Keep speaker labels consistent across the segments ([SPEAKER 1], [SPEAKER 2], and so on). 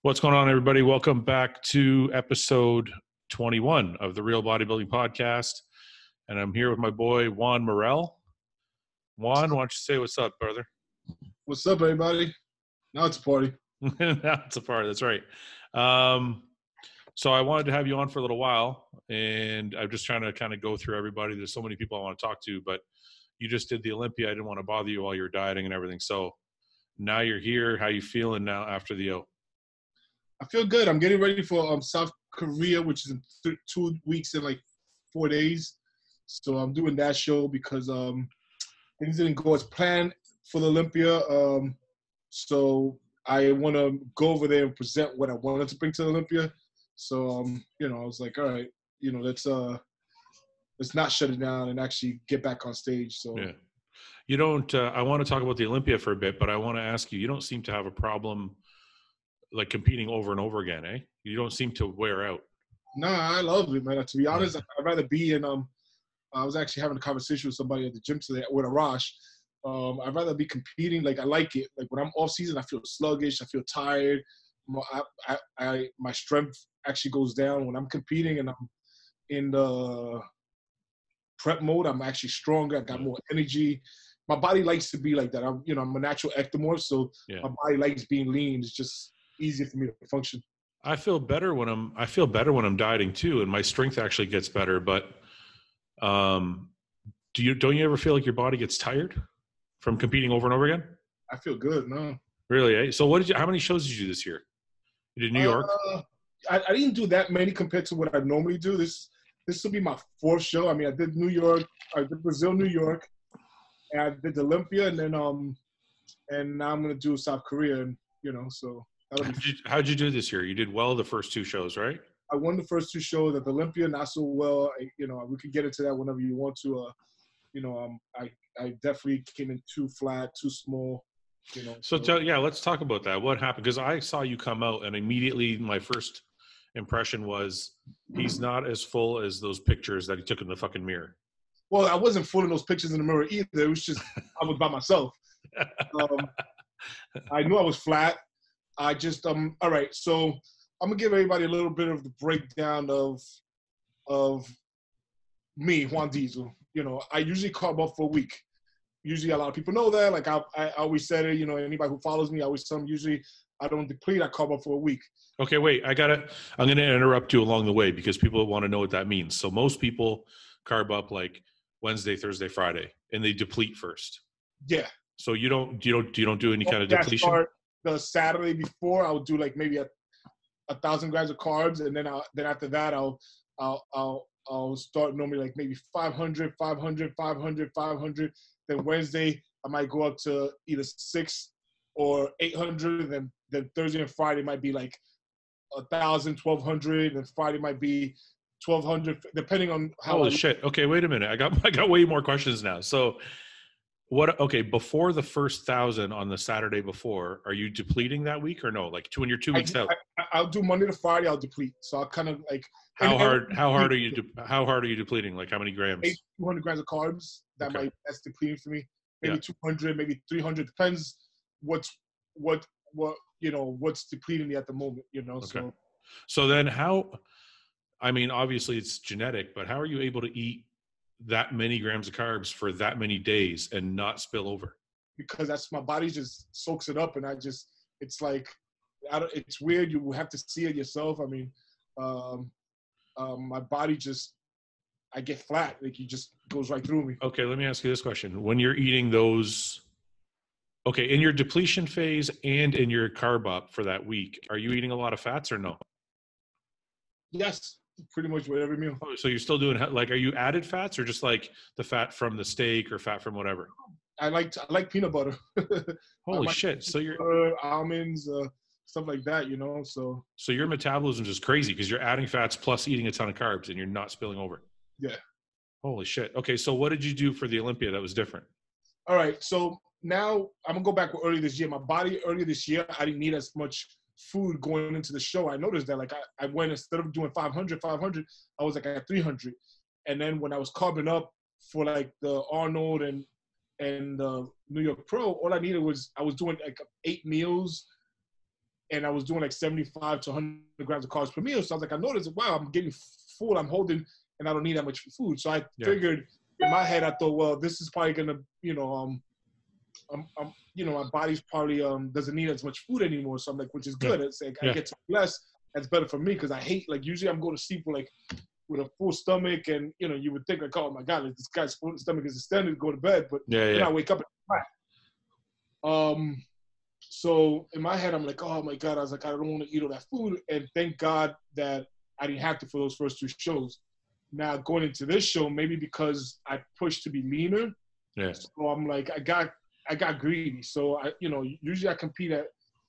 [SPEAKER 1] What's going on, everybody? Welcome back to episode 21 of the Real Bodybuilding Podcast. And I'm here with my boy, Juan Morel. Juan, why don't you say what's up, brother?
[SPEAKER 2] What's up, everybody? Now it's a party.
[SPEAKER 1] Now it's a party, that's right. So I wanted to have you on for a little while, and I'm just trying to kind of go through everybody. There's so many people I want to talk to, but you just did the Olympia. I didn't want to bother you while you're dieting and everything. So now you're here. How you feeling now after the O?
[SPEAKER 2] I feel good. I'm getting ready for South Korea, which is in 2 weeks and like 4 days. So I'm doing that show because things didn't go as planned for the Olympia. So I want to go over there and present what I wanted to bring to the Olympia. So I was like, all right, let's not shut it down and actually get back on stage. So
[SPEAKER 1] yeah, you don't. I want to talk about the Olympia for a bit, but I want to ask you. You don't seem to have a problem like competing over and over again, eh? You don't seem to wear out.
[SPEAKER 2] Nah, I love it, man. To be honest, I'd rather be in. I was actually having a conversation with somebody at the gym today with Arash. I'd rather be competing. Like I like it. Like when I'm off season, I feel sluggish. I feel tired. My strength actually goes down when I'm competing, and I'm in the prep mode. I'm actually stronger. I got more energy. My body likes to be like that. I'm a natural ectomorph, so my body likes being lean. It's just easier for me to function.
[SPEAKER 1] I feel better when I'm dieting too, and my strength actually gets better. But don't you ever feel like your body gets tired from competing over and over again?
[SPEAKER 2] I feel good, no.
[SPEAKER 1] Really, eh? So how many shows did you do this year? You did New York?
[SPEAKER 2] I didn't do that many compared to what I normally do. This will be my 4th show. I mean, I did New York, I did Brazil, New York, and I did Olympia, and then and now I'm gonna do South Korea, and so that'll be.
[SPEAKER 1] How'd you do this year? You did well the first 2 shows, right?
[SPEAKER 2] I won the first 2 shows at the Olympia, not so well. We could get into that whenever you want to. I definitely came in too flat, too small.
[SPEAKER 1] Let's talk about that. What happened? Because I saw you come out, and immediately my first impression was he's not as full as those pictures that he took in the fucking mirror.
[SPEAKER 2] Well, I wasn't full in those pictures in the mirror either. It was just I was by myself. I knew I was flat. I just all right. So I'm gonna give everybody a little bit of the breakdown of me, Juan Diesel. I usually carb up for a week. Usually a lot of people know that. Like I always said it. Anybody who follows me, I always tell them usually I don't deplete. I carb up for a week.
[SPEAKER 1] Okay, wait. I'm gonna interrupt you along the way because people want to know what that means. So most people carb up like Wednesday, Thursday, Friday, and they deplete first.
[SPEAKER 2] Yeah.
[SPEAKER 1] So you don't do any kind of depletion?
[SPEAKER 2] Start the Saturday before, I'll do like maybe 1,000 grams of carbs, and then after that I'll start normally like maybe 500. Then Wednesday I might go up to either 600 or 800. Then Thursday and Friday might be like 1,000, 1,200, and Friday might be 1,200, depending on how.
[SPEAKER 1] Holy shit! Okay, wait a minute. I got way more questions now. So. Okay, before the first 1,000 on the Saturday before, are you depleting that week or no? Like when you're 2 weeks out?
[SPEAKER 2] I'll do Monday to Friday. I'll deplete. So I'll kind of like.
[SPEAKER 1] How hard are you depleting? Like how many grams?
[SPEAKER 2] 200 grams of carbs. That's depleting for me. Maybe 200, maybe 300. Depends what's depleting me at the moment.
[SPEAKER 1] Okay. So then obviously it's genetic, but how are you able to eat that many grams of carbs for that many days and not spill over?
[SPEAKER 2] Because that's my body just soaks it up, and it's like, it's weird. You have to see it yourself. I mean, my body I get flat. Like it just goes right through me.
[SPEAKER 1] Okay, let me ask you this question. When you're eating those, in your depletion phase and in your carb up for that week, are you eating a lot of fats or no?
[SPEAKER 2] Yes. Pretty much with every meal.
[SPEAKER 1] Oh, so you're still doing are you added fats or just like the fat from the steak or fat from whatever?
[SPEAKER 2] I like peanut butter.
[SPEAKER 1] Holy shit! So you're
[SPEAKER 2] almonds, stuff like that, So
[SPEAKER 1] your metabolism is crazy because you're adding fats plus eating a ton of carbs and you're not spilling over.
[SPEAKER 2] Yeah.
[SPEAKER 1] Holy shit! Okay, so what did you do for the Olympia that was different?
[SPEAKER 2] All right, so now I'm gonna go back to earlier this year. My body earlier this year, I didn't need as much food going into the show. I noticed that I went, instead of doing 500, I was like at 300. And then when I was carbing up for like the Arnold and the New York Pro, all I needed was, I was doing like 8 meals and I was doing like 75 to 100 grams of carbs per meal. So I was like, I noticed, wow, I'm getting full, I'm holding, and I don't need that much food. So I figured in my head, I thought, well, this is probably gonna, my body's probably doesn't need as much food anymore. So I'm like, which is good. It's like I get less. That's better for me because I hate, like, usually I'm going to sleep with a full stomach, and you would think like, oh my god, like, this guy's stomach is extended to go to bed, but then I wake up and so in my head I'm like, oh my god, I was like, I don't want to eat all that food, and thank God that I didn't have to for those first 2 shows. Now going into this show, maybe because I pushed to be leaner, so I'm like, I got greedy. So I, usually I compete at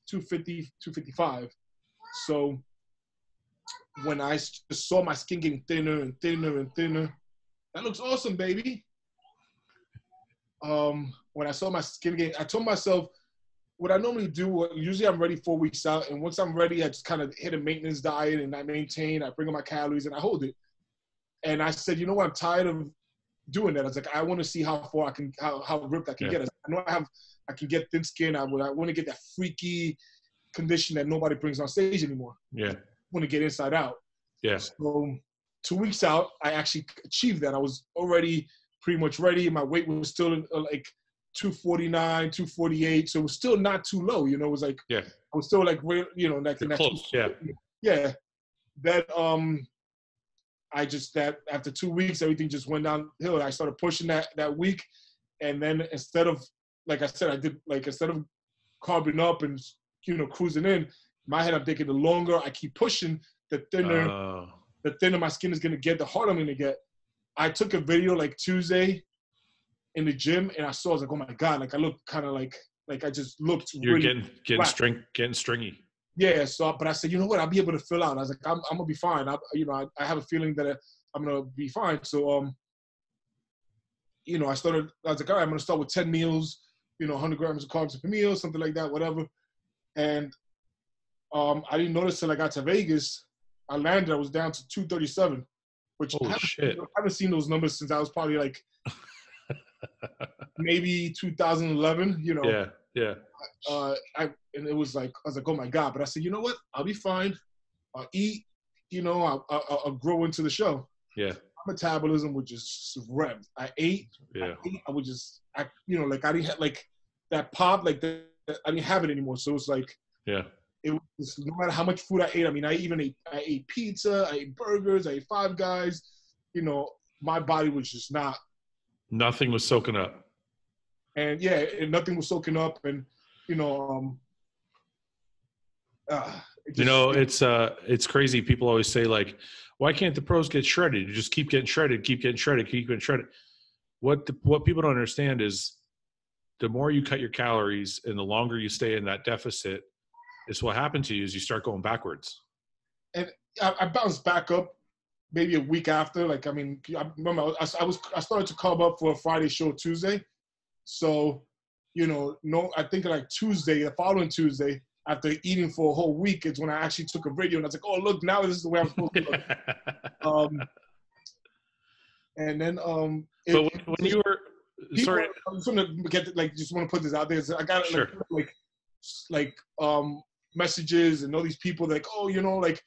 [SPEAKER 2] 250, 255. So when I just saw my skin getting thinner and thinner and thinner, that looks awesome, baby. When I saw my skin getting, I told myself, what I normally do, usually I'm ready 4 weeks out, and once I'm ready, I just kind of hit a maintenance diet, and I maintain, I bring up my calories, and I hold it. And I said, you know what, I'm tired of doing that. I was like, I want to see how far I can, how ripped I can get. I know I can get thin skin. I want to get that freaky condition that nobody brings on stage anymore. I want to get inside out. So 2 weeks out, I actually achieved that. I was already pretty much ready. My weight was still like 249, 248. So it was still not too low. It was like, I was still like, like in that
[SPEAKER 1] close.
[SPEAKER 2] That, that after 2 weeks, everything just went downhill. I started pushing that week. And then instead of, like I said, instead of carbing up and, cruising in, my head, I'm thinking the longer I keep pushing, the thinner my skin is going to get, the harder I'm going to get. I took a video like Tuesday in the gym, and I was like, oh my God, like I look kind of like I just looked.
[SPEAKER 1] You're
[SPEAKER 2] really
[SPEAKER 1] getting stringy.
[SPEAKER 2] Yeah. So, but I said, you know what? I'll be able to fill out. I was like, I'm going to be fine. I have a feeling that I'm going to be fine. So, I was like, all right, I'm going to start with 10 meals, 100 grams of carbs per meal, something like that, whatever. And I didn't notice till I got to Vegas. I landed, I was down to 237, which I haven't seen those numbers since I was probably like maybe 2011, and it was like, I was like, oh my God. But I said, you know what? I'll be fine. I'll eat, I'll grow into the show. My metabolism would just rev. I ate, I would just, I didn't have like that pop, like that, I didn't have it anymore. So it was like, it was, no matter how much food I ate. I mean, I ate pizza, I ate burgers, I ate Five Guys. My body was just not.
[SPEAKER 1] Nothing was soaking up.
[SPEAKER 2] And and nothing was soaking up. And,
[SPEAKER 1] it's crazy. People always say, like, why can't the pros get shredded? You just keep getting shredded, keep getting shredded, keep getting shredded. What people don't understand is the more you cut your calories and the longer you stay in that deficit, is what happened to you is you start going backwards.
[SPEAKER 2] And I bounced back up maybe a week after. Like, I mean, I remember I started to carb up for a Friday show Tuesday. So, I think like Tuesday, the following Tuesday, after eating for a whole week, is when I actually took a video, and I was like, oh, look, now this is the way I'm supposed to look. And then,
[SPEAKER 1] but when you were, sorry,
[SPEAKER 2] I just want to just want to put this out there. So I got messages and all these people like, oh, like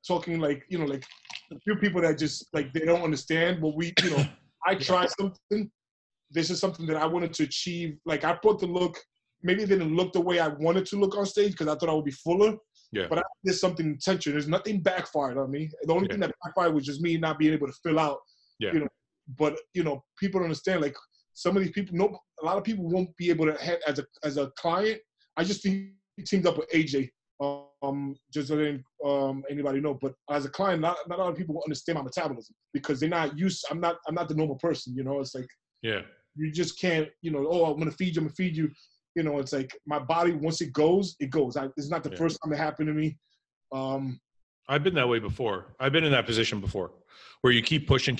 [SPEAKER 2] talking like, like a few people that just like, they don't understand what we, I tried something. This is something that I wanted to achieve. Like, I brought the look, maybe it didn't look the way I wanted to look on stage because I thought I would be fuller. But I did something intentional. There's nothing backfired on me. The only thing that backfired was just me not being able to fill out. But people don't understand. Like, some of these people, a lot of people won't be able to have as a client. I just think he teamed up with AJ. Just letting anybody know. But as a client, not a lot of people will understand my metabolism because they're not used. I'm not the normal person. It's like you just can't. Oh, I'm gonna feed you. I'm gonna feed you. It's like my body, once it goes, it goes. It's not the first time it happened to me.
[SPEAKER 1] I've been that way before. I've been in that position before where you keep pushing,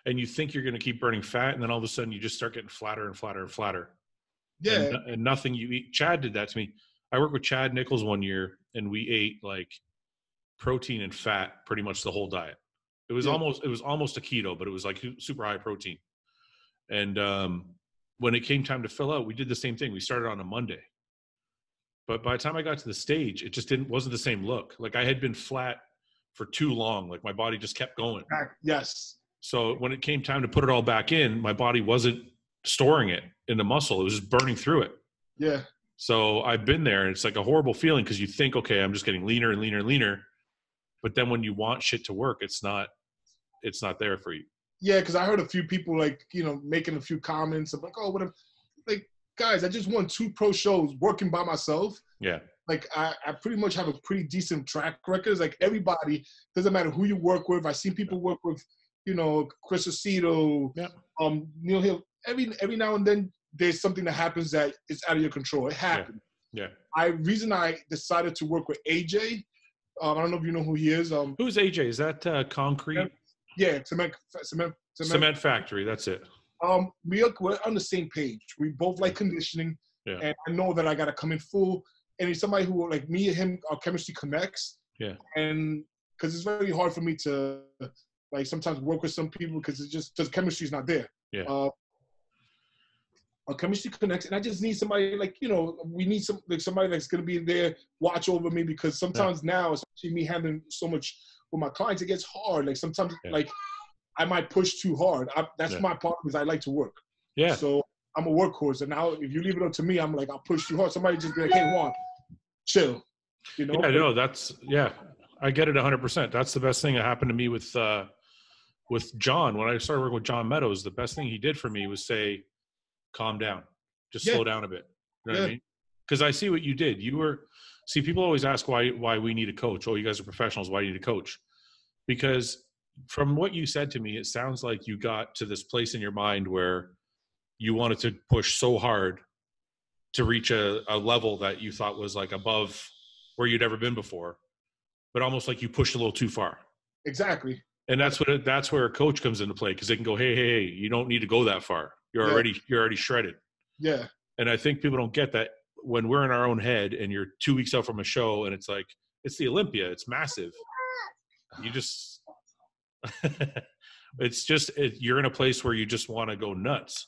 [SPEAKER 1] and you think you're going to keep burning fat, and then all of a sudden you just start getting flatter and flatter and flatter. And nothing you eat. Chad did that to me. I worked with Chad Nichols one year, and we ate like protein and fat pretty much the whole diet. It was almost a keto, but it was like super high protein. And when it came time to fill out, we did the same thing. We started on a Monday. But by the time I got to the stage, it just wasn't the same look. Like I had been flat for too long. Like my body just kept going.
[SPEAKER 2] Yes.
[SPEAKER 1] So when it came time to put it all back in, my body wasn't storing it in the muscle. It was just burning through it.
[SPEAKER 2] Yeah.
[SPEAKER 1] So I've been there, and it's like a horrible feeling because you think, okay, I'm just getting leaner and leaner and leaner. But then when you want shit to work, it's not there for you.
[SPEAKER 2] Yeah, because I heard a few people like, making a few comments of like, oh, whatever. Like, guys, I just won 2 pro shows working by myself.
[SPEAKER 1] Yeah.
[SPEAKER 2] Like I pretty much have a pretty decent track record. It's like everybody, doesn't matter who you work with. I've seen people work with, Chris Aceto, Neil Hill. Every now and then there's something that happens that is out of your control. It happened.
[SPEAKER 1] Yeah.
[SPEAKER 2] Reason I decided to work with AJ, I don't know if you know who he is.
[SPEAKER 1] Who's AJ? Is that concrete?
[SPEAKER 2] Yeah, cement
[SPEAKER 1] factory. That's it.
[SPEAKER 2] We're on the same page. We both like conditioning, and I know that I got to come in full. And he's somebody who, like me and him, our chemistry connects. Yeah. And because it's very hard for me to, like, sometimes work with some people because chemistry is not there.
[SPEAKER 1] Yeah.
[SPEAKER 2] Our chemistry connects, and I just need somebody like, we need somebody that's gonna be there, watch over me, because sometimes now, especially me handling so much with my clients, it gets hard. Like sometimes, like I might push too hard. That's my problem, is I like to work.
[SPEAKER 1] Yeah.
[SPEAKER 2] So I'm a workhorse, and now if you leave it up to me, I'm like, I'll push too hard. Somebody just be like, hey, Juan, chill.
[SPEAKER 1] Yeah, no, I get it 100%. That's the best thing that happened to me with John. When I started working with John Meadows, the best thing he did for me was say, calm down, just slow down a bit. You know what I mean? Because I see what you did. People always ask why we need a coach. Oh, you guys are professionals. Why do you need a coach? Because from what you said to me, it sounds like you got to this place in your mind where you wanted to push so hard to reach a level that you thought was like above where you'd ever been before, but almost like you pushed a little too far.
[SPEAKER 2] Exactly.
[SPEAKER 1] And that's where a coach comes into play, because they can go, hey, you don't need to go that far. You're already shredded. Yeah. And I think people don't get that when we're in our own head and you're 2 weeks out from a show and it's like, it's the Olympia, it's massive. You just, you're in a place where you just want to go nuts.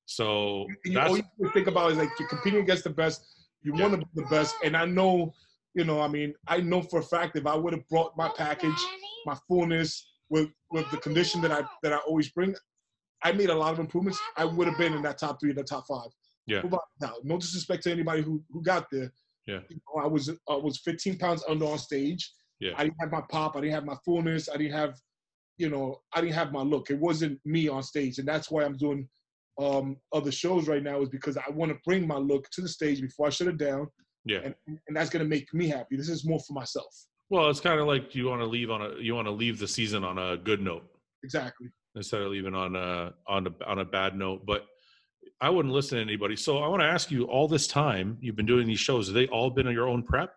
[SPEAKER 1] So
[SPEAKER 2] all you think about is like, you're competing against the best. You want to be the best. And I know, I know for a fact, if I would have brought my package, my fullness with the condition that I always bring, I made a lot of improvements. I would have been in that top 3, the top 5. Yeah. Now, no disrespect to anybody who got there. Yeah. I was 15 pounds under on stage. Yeah. I didn't have my pop. I didn't have my fullness. I didn't have my look. It wasn't me on stage, and that's why I'm doing other shows right now, is because I want to bring my look to the stage before I shut it down. Yeah. And that's gonna make me happy. This is more for myself.
[SPEAKER 1] Well, it's kind of like you want to leave the season on a good note.
[SPEAKER 2] Exactly.
[SPEAKER 1] Instead of leaving on a bad note. But I wouldn't listen to anybody. So I want to ask you, all this time you've been doing these shows, have they all been your own prep?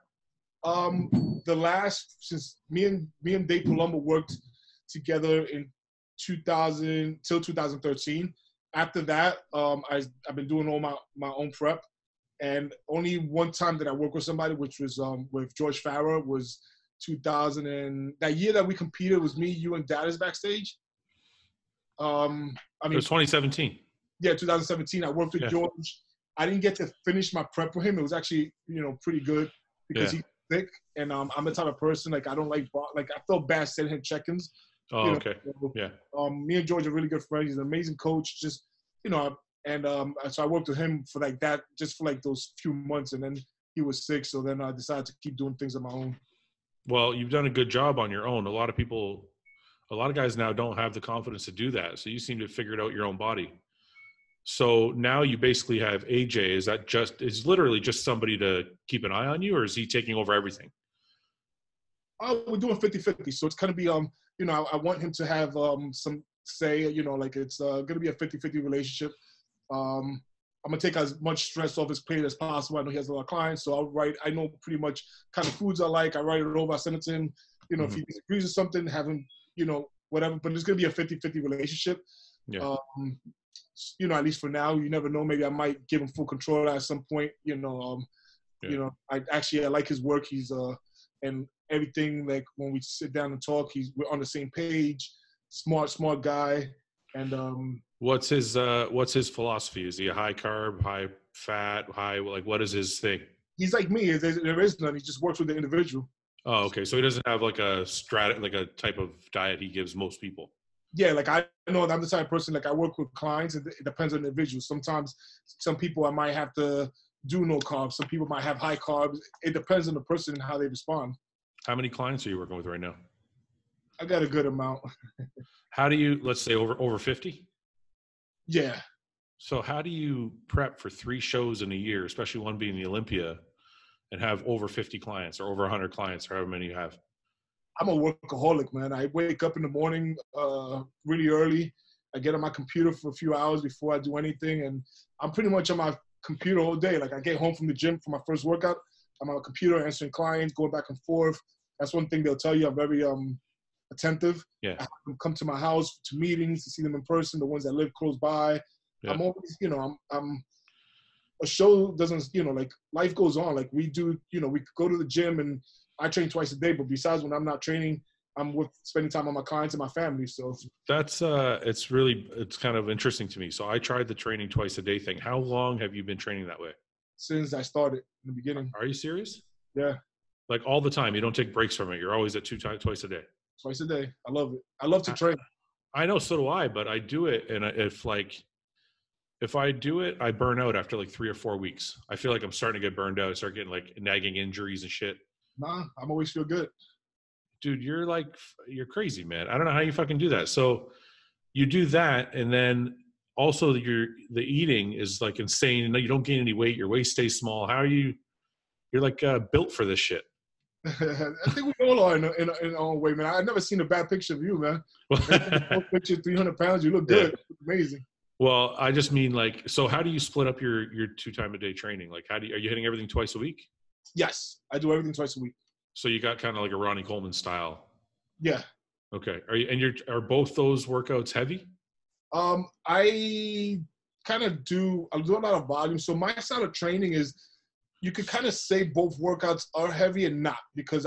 [SPEAKER 2] Since me and Dave Palumbo worked together in 2000 till 2013. After that, I've been doing all my own prep, and only one time that I worked with somebody, which was with George Farah, was 2000, and that year that we competed was me, you, and Dallas backstage.
[SPEAKER 1] It was 2017.
[SPEAKER 2] Yeah, 2017. I worked with George. I didn't get to finish my prep with him. It was actually, pretty good because he's thick, and I'm the type of person, like, I don't like I felt bad sending him check-ins.
[SPEAKER 1] Oh, okay.
[SPEAKER 2] So, yeah. Me and George are really good friends. He's an amazing coach. Just, so I worked with him for like that, just for like those few months, and then he was sick. So then I decided to keep doing things on my own.
[SPEAKER 1] Well, you've done a good job on your own. A lot of guys now don't have the confidence to do that. So you seem to have figured out your own body. So now you basically have AJ. Is literally just somebody to keep an eye on you, or is he taking over everything?
[SPEAKER 2] We're doing 50-50. So it's going to be, I want him to have some say, like it's going to be a 50-50 relationship. I'm going to take as much stress off his plate as possible. I know he has a lot of clients, so I know pretty much kind of foods I like. I write it over, I send it to him. If he disagrees with something, have him, whatever. But it's going to be a 50-50 relationship. Yeah. At least for now, you never know. Maybe I might give him full control at some point. I like his work. He's and everything, like when we sit down and talk, we're on the same page. Smart guy. And
[SPEAKER 1] what's his philosophy? Is he a high carb, high fat, what is his thing?
[SPEAKER 2] He's like me. There is none. He just works with the individual.
[SPEAKER 1] Oh, okay. So he doesn't have like a like a type of diet he gives most people.
[SPEAKER 2] Yeah, like I know I'm the type of person, like I work with clients, and it depends on the individual. Sometimes some people I might have to do no carbs. Some people might have high carbs. It depends on the person and how they respond.
[SPEAKER 1] How many clients are you working with right now?
[SPEAKER 2] I got a good amount.
[SPEAKER 1] How do you, let's say over 50?
[SPEAKER 2] Yeah.
[SPEAKER 1] So how do you prep for 3 shows in a year, especially one being the Olympia, and have over 50 clients or over 100 clients or however many you have?
[SPEAKER 2] I'm a workaholic, man. I wake up in the morning really early. I get on my computer for a few hours before I do anything, and I'm pretty much on my computer all day. Like I get home from the gym for my first workout, I'm on my computer answering clients, going back and forth. That's one thing they'll tell you. I'm very attentive.
[SPEAKER 1] Yeah.
[SPEAKER 2] I have them come to my house to meetings, to see them in person, the ones that live close by. Yeah. I'm always, I'm a show doesn't, like life goes on. Like we do, we go to the gym and I train twice a day, but besides when I'm not training, I'm spending time on my clients and my family. So
[SPEAKER 1] that's it's kind of interesting to me. So I tried the training twice a day thing. How long have you been training that way?
[SPEAKER 2] Since I started in the beginning.
[SPEAKER 1] Are you serious?
[SPEAKER 2] Yeah.
[SPEAKER 1] Like all the time. You don't take breaks from it. You're always at twice a day.
[SPEAKER 2] Twice a day. I love it. I love to train.
[SPEAKER 1] I know, so do I, but I do it. And if I do it, I burn out after like 3 or 4 weeks. I feel like I'm starting to get burned out. I start getting like nagging injuries and shit.
[SPEAKER 2] Nah, I'm always feel good.
[SPEAKER 1] Dude, you're crazy, man. I don't know how you fucking do that. So you do that, and then also the eating is like insane. You don't gain any weight. Your waist stays small. How are you? You're like built for this shit.
[SPEAKER 2] I think we all are in our own way, man. I've never seen a bad picture of you, man. Picture 300 pounds. You look good. Yeah. Amazing.
[SPEAKER 1] Well, I just mean like, so how do you split up your 2 time a day training? Like, are you hitting everything twice a week?
[SPEAKER 2] Yes, I do everything twice a week.
[SPEAKER 1] So you got kind of like a Ronnie Coleman style.
[SPEAKER 2] Yeah.
[SPEAKER 1] Okay. Are both those workouts heavy?
[SPEAKER 2] I kind of do a lot of volume. So my style of training is, you could kind of say both workouts are heavy and not, because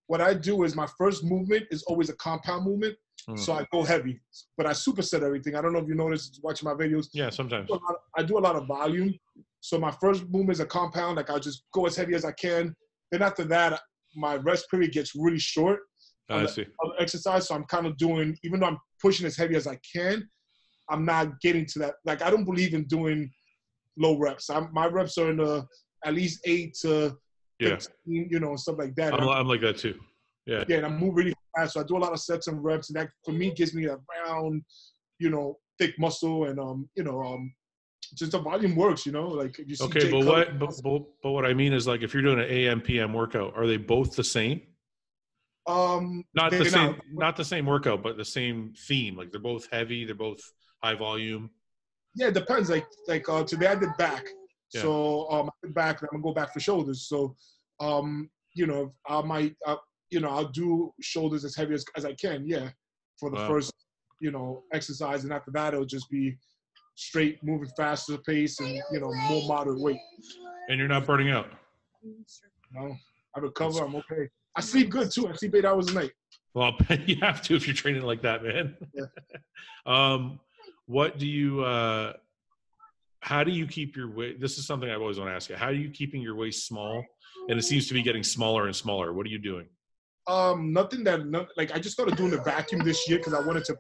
[SPEAKER 2] what I do is my first movement is always a compound movement. So I go heavy, but I superset everything. I don't know if you noticed watching my videos.
[SPEAKER 1] Yeah, sometimes.
[SPEAKER 2] I do a lot of volume. So my first movement is a compound. Like I'll just go as heavy as I can. Then after that, my rest period gets really short.
[SPEAKER 1] I see.
[SPEAKER 2] Exercise. So I'm kind of doing, even though I'm pushing as heavy as I can, I'm not getting to that. Like I don't believe in doing low reps. My reps are in the at least 8 to 15, stuff like that.
[SPEAKER 1] I'm like that too. Yeah.
[SPEAKER 2] Yeah, and I move really fast. So I do a lot of sets and reps, and that for me gives me a round, thick muscle, and just the volume works. Like you see.
[SPEAKER 1] Okay, but what I mean is, like, if you're doing an AM PM workout, are they both the same? Not the same workout, but the same theme. Like they're both heavy, they're both high volume.
[SPEAKER 2] Yeah, it depends. Like today I did back. Yeah. So I did back, and I'm gonna go back for shoulders. So I'll do shoulders as heavy as I can, for the first, exercise. And after that, it'll just be straight, moving faster pace and, more moderate weight.
[SPEAKER 1] And you're not burning out?
[SPEAKER 2] No, I recover. I'm okay. I sleep good, too. I sleep 8 hours a night.
[SPEAKER 1] Well, you have to if you're training like that, man. Yeah. What do you how do you keep your weight? This is something I've always want to ask you. How are you keeping your waist small? And it seems to be getting smaller and smaller. What are you doing?
[SPEAKER 2] I just started doing the vacuum this year because I wanted to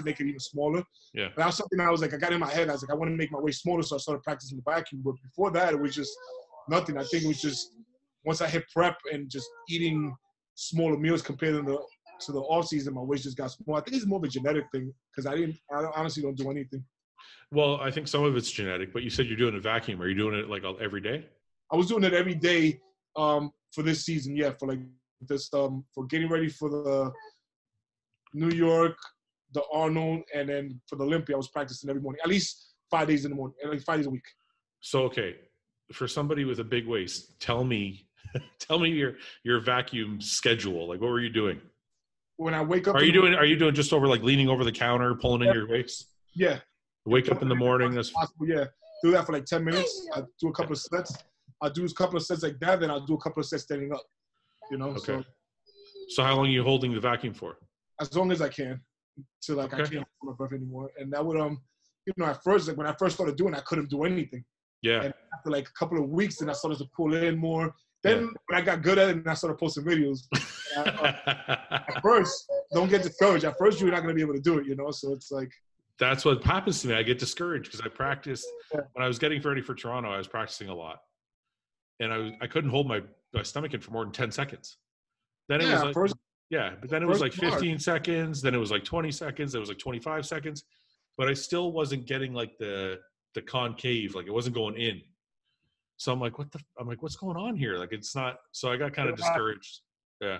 [SPEAKER 2] make it even smaller.
[SPEAKER 1] Yeah.
[SPEAKER 2] But that was something I got in my head. I was like, I want to make my waist smaller, so I started practicing the vacuum. But before that, it was just nothing. I think it was just once I hit prep and just eating smaller meals compared to the off season, my waist just got small. I think it's more of a genetic thing because I honestly don't do anything.
[SPEAKER 1] Well, I think some of it's genetic, but you said you're doing a vacuum. Are you doing it like every day?
[SPEAKER 2] I was doing it every day for this season, for like this for getting ready for the New York, the Arnold, and then for the Olympia. I was practicing every morning, at least 5 days in the morning, like 5 days a week.
[SPEAKER 1] So okay, for somebody with a big waist, tell me your vacuum schedule. Like, what were you doing?
[SPEAKER 2] When I wake up,
[SPEAKER 1] are you doing just over like leaning over the counter, pulling in your waist?
[SPEAKER 2] Yeah.
[SPEAKER 1] Wake up in the morning. That's
[SPEAKER 2] possible. Yeah. Do that for like 10 minutes. I do a couple of sets. I'll do a couple of sets like that. Then I'll do a couple of sets standing up.
[SPEAKER 1] Okay. So how long are you holding the vacuum for?
[SPEAKER 2] As long as I can, till I can't hold my breath anymore. And that would at first, when I first started doing, I couldn't do anything.
[SPEAKER 1] Yeah.
[SPEAKER 2] And after like a couple of weeks, then I started to pull in more. Then when I got good at it, and I started posting videos. At first, don't get discouraged. At first, you're not going to be able to do it, you know? So it's like.
[SPEAKER 1] That's what happens to me. I get discouraged because I practiced when I was getting ready for Toronto. I was practicing a lot, and I couldn't hold my stomach in for more than 10 seconds. Then it was like but then it was like 15 seconds. Then it was like 20 seconds. Then it was like 25 seconds. But I still wasn't getting like the concave. Like it wasn't going in. So I'm like, what's going on here? Like it's not. So I got kind of discouraged. Yeah.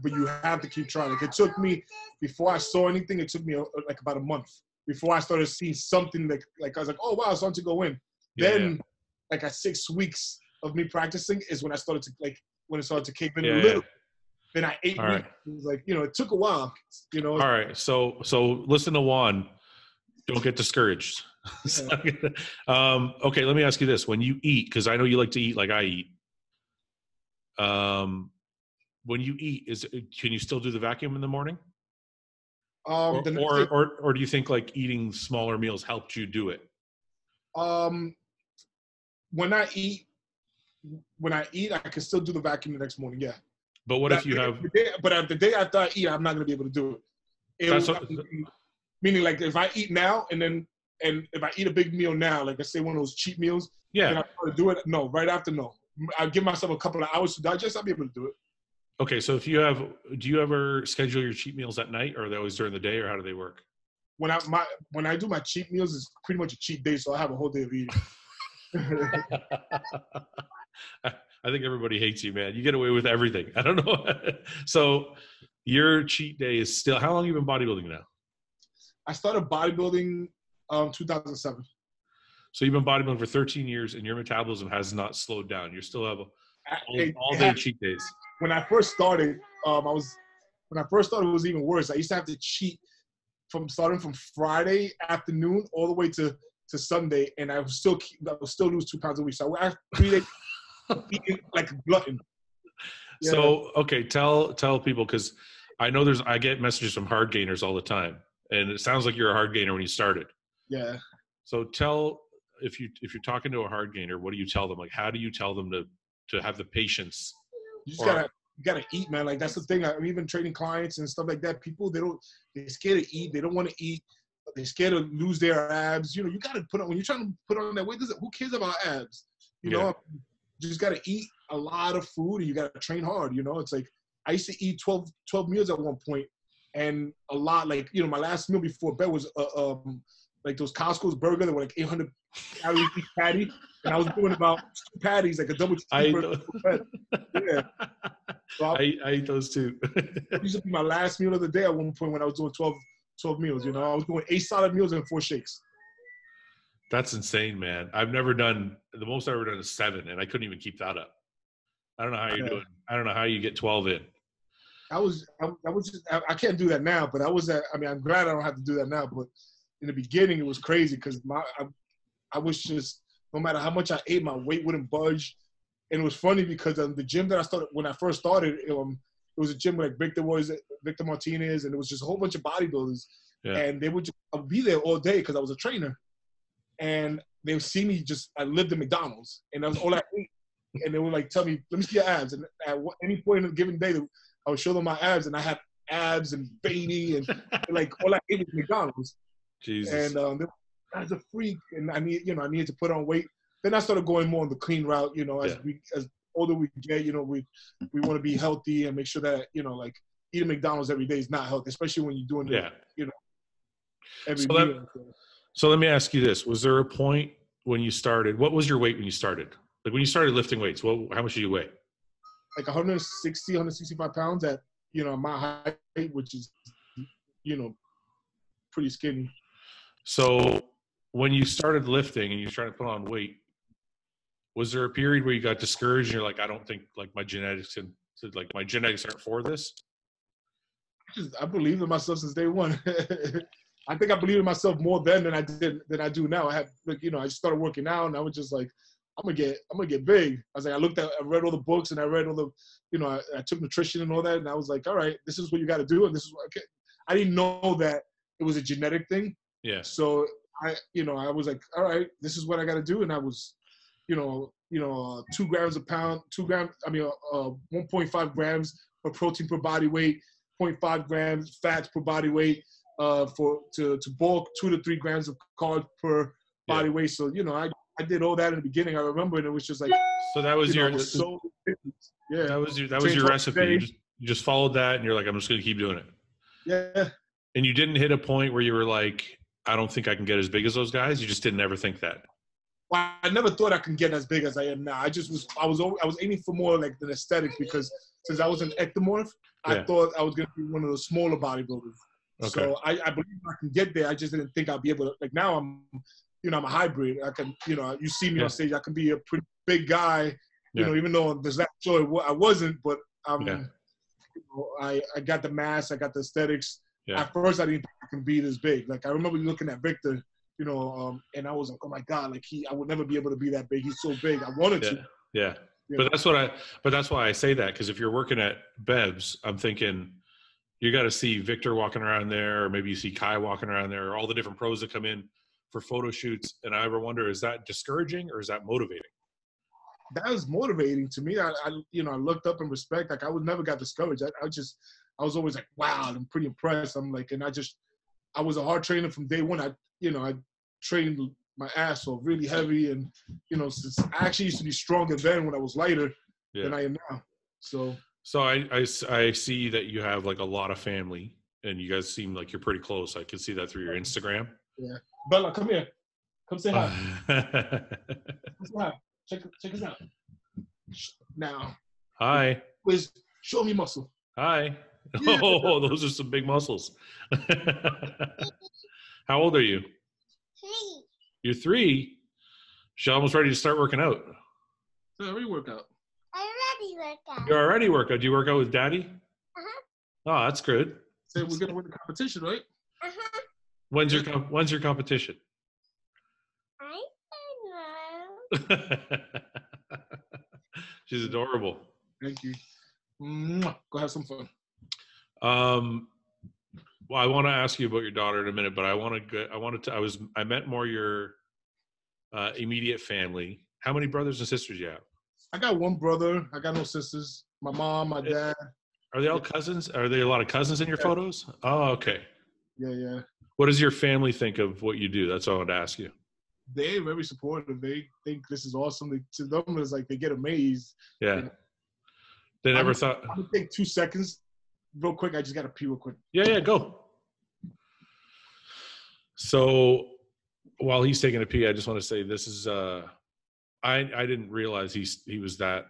[SPEAKER 2] But you have to keep trying. Like it took me, before I saw anything, it took me like about a month before I started seeing something like I was like, oh wow, it's starting to go in. Then like at 6 weeks of me practicing is when I started to when it started to kick in a little. Then at 8 weeks, it was like, you know, it took a while, you know.
[SPEAKER 1] All right. So listen to Juan. Don't get discouraged. Okay, let me ask you this. When you eat, because I know you like to eat like I eat. When you eat, can you still do the vacuum in the morning? Or do you think like eating smaller meals helped you do it?
[SPEAKER 2] When I eat, I can still do the vacuum the next morning. Yeah.
[SPEAKER 1] But what if you have?
[SPEAKER 2] But the day after I eat, I'm not gonna be able to do it. Meaning, like if I eat now and if I eat a big meal now, like I say one of those cheap meals, then I'm gonna do it. No, right after, no. I give myself a couple of hours to digest. I'll be able to do it.
[SPEAKER 1] Okay, so do you ever schedule your cheat meals at night, or are they always during the day, or how do they work?
[SPEAKER 2] When I do my cheat meals, it's pretty much a cheat day, so I have a whole day of eating.
[SPEAKER 1] I think everybody hates you, man. You get away with everything. I don't know. So your cheat day is still. How long have you been bodybuilding now?
[SPEAKER 2] I started bodybuilding 2007.
[SPEAKER 1] So you've been bodybuilding for 13 years, and your metabolism has not slowed down. You still have all day cheat days.
[SPEAKER 2] When I first started, it was even worse. I used to have to cheat starting from Friday afternoon all the way to Sunday, and I would still lose 2 pounds a week. So I have 3 days eating like a glutton. Yeah.
[SPEAKER 1] So okay, tell people, because I know I get messages from Hardgainers all the time, and it sounds like you're a Hardgainer when you started.
[SPEAKER 2] Yeah.
[SPEAKER 1] So if you're talking to a Hardgainer, what do you tell them? Like, how do you tell them to have the patience?
[SPEAKER 2] You just gotta eat, man. Like that's the thing. I'm even training clients and stuff like that. People they're scared to eat. They don't want to eat. They're scared to lose their abs. You know, you gotta put on, when you're trying to put on that weight. Who cares about abs? You know, you just gotta eat a lot of food and you gotta train hard. You know, it's like I used to eat 12 meals at one point, and a lot. Like, you know, my last meal before bed was like those Costco's burger that were like 800 calories each patty. And I was doing about 2 patties, like a double cheeseburger. Yeah. So
[SPEAKER 1] I ate those too.
[SPEAKER 2] It used to be my last meal of the day at one point when I was doing 12 meals. You know, I was doing 8 solid meals and 4 shakes.
[SPEAKER 1] That's insane, man. The most I've ever done is 7, and I couldn't even keep that up. I don't know how you're doing. I don't know how you get 12 in.
[SPEAKER 2] I can't do that now, but I'm glad I don't have to do that now. But in the beginning, it was crazy because I was just, no matter how much I ate, my weight wouldn't budge. And it was funny because the gym that I started, when I first started, it was a gym like Victor Martinez, and it was just a whole bunch of bodybuilders. Yeah. And they would I'd be there all day because I was a trainer. And they would see me I lived in McDonald's, and that was all I ate. And they would like tell me, let me see your abs. And at any point in a given day, I would show them my abs, and I had abs and veiny, and like all I ate was McDonald's.
[SPEAKER 1] Jesus.
[SPEAKER 2] And as a freak, and I needed to put on weight. Then I started going more on the clean route. You know, as older we get, you know, we want to be healthy and make sure that, you know, like eating McDonald's every day is not healthy, especially when you're doing it, you know, every meal.
[SPEAKER 1] So let me ask you this: was there a point when you started? What was your weight when you started? Like when you started lifting weights, how much did you weigh? Like
[SPEAKER 2] 160, 165 pounds at, you know, my height, which is, you know, pretty skinny.
[SPEAKER 1] So when you started lifting and you started to put on weight, was there a period where you got discouraged and you're like, I don't think like my genetics aren't for this?
[SPEAKER 2] I believed in myself since day one. I think I believed in myself more then than I do now. I just started working out, and I was just like, I'm gonna get big. I read all the books, and I read all the, you know, I took nutrition and all that, and I was like, all right, this is what you got to do, and this is what I didn't know that it was a genetic thing.
[SPEAKER 1] Yeah.
[SPEAKER 2] So I was like, all right, this is what I got to do, and I was 2 grams a pound, 1.5 grams of protein per body weight, 0.5 grams fats per body weight, to bulk 2 to 3 grams of carbs per body weight. So, I did all that in the beginning. I remember, and it was just like,
[SPEAKER 1] so that was
[SPEAKER 2] I was so, yeah.
[SPEAKER 1] That was your recipe. You just followed that, and you're like, I'm just going to keep doing it.
[SPEAKER 2] Yeah.
[SPEAKER 1] And you didn't hit a point where you were like, I don't think I can get as big as those guys. You just didn't ever think that.
[SPEAKER 2] Well, I never thought I could get as big as I am now. I was aiming for more like the aesthetics, because since I was an ectomorph, I thought I was going to be one of the smaller bodybuilders. Okay. So I believe I can get there. I just didn't think I'd be able to. Like now I'm a hybrid. I can, you see me on stage. I can be a pretty big guy. Even though there's that joy, I wasn't, but I got the mass. I got the aesthetics. Yeah. At first, I didn't think I can be this big. Like I remember looking at Victor, and I was like, oh my God, like I would never be able to be that big. He's so big. I wanted to.
[SPEAKER 1] Yeah. But that's why I say that, because if you're working at Bev's, I'm thinking you got to see Victor walking around there, or maybe you see Kai walking around there, or all the different pros that come in for photo shoots. And I ever wonder, is that discouraging or is that motivating?
[SPEAKER 2] That was motivating to me. I looked up in respect. Like I would never got discouraged. I was always like, wow, I'm pretty impressed. I'm like, and I was a hard trainer from day one. I trained my ass off really heavy, and since I actually used to be stronger then when I was lighter than I am now. So
[SPEAKER 1] I see that you have like a lot of family, and you guys seem like you're pretty close. I can see that through your Instagram.
[SPEAKER 2] Yeah, Bella, come here. Come say hi. Come say hi. Check us out. Now.
[SPEAKER 1] Hi.
[SPEAKER 2] Please show me muscle.
[SPEAKER 1] Hi. Yeah. Oh, those are some big muscles. How old are you?
[SPEAKER 3] 3.
[SPEAKER 1] You're 3? She's almost ready to start working out.
[SPEAKER 2] I already work out.
[SPEAKER 1] You already work out. Do you work out with Daddy?
[SPEAKER 3] Uh-huh.
[SPEAKER 1] Oh, that's good.
[SPEAKER 2] So we're gonna win the competition, right?
[SPEAKER 3] Uh-huh.
[SPEAKER 1] When's your competition?
[SPEAKER 3] I don't know.
[SPEAKER 1] She's adorable.
[SPEAKER 2] Thank you. Go have some fun.
[SPEAKER 1] Well, I want to ask you about your daughter in a minute, but I meant more your immediate family. How many brothers and sisters do you have?
[SPEAKER 2] I got one brother. I got no sisters. My mom, my dad.
[SPEAKER 1] Are they all cousins? Are there a lot of cousins in your photos? Oh, okay.
[SPEAKER 2] Yeah.
[SPEAKER 1] What does your family think of what you do? That's all I wanted to ask you.
[SPEAKER 2] They're very supportive. They think this is awesome. To them, it's like they get amazed.
[SPEAKER 1] Yeah. They never thought.
[SPEAKER 2] I'm gonna take 2 seconds, real quick. I just gotta pee real quick.
[SPEAKER 1] Yeah, go. So while he's taking a pee, I just want to say this is. I didn't realize he was that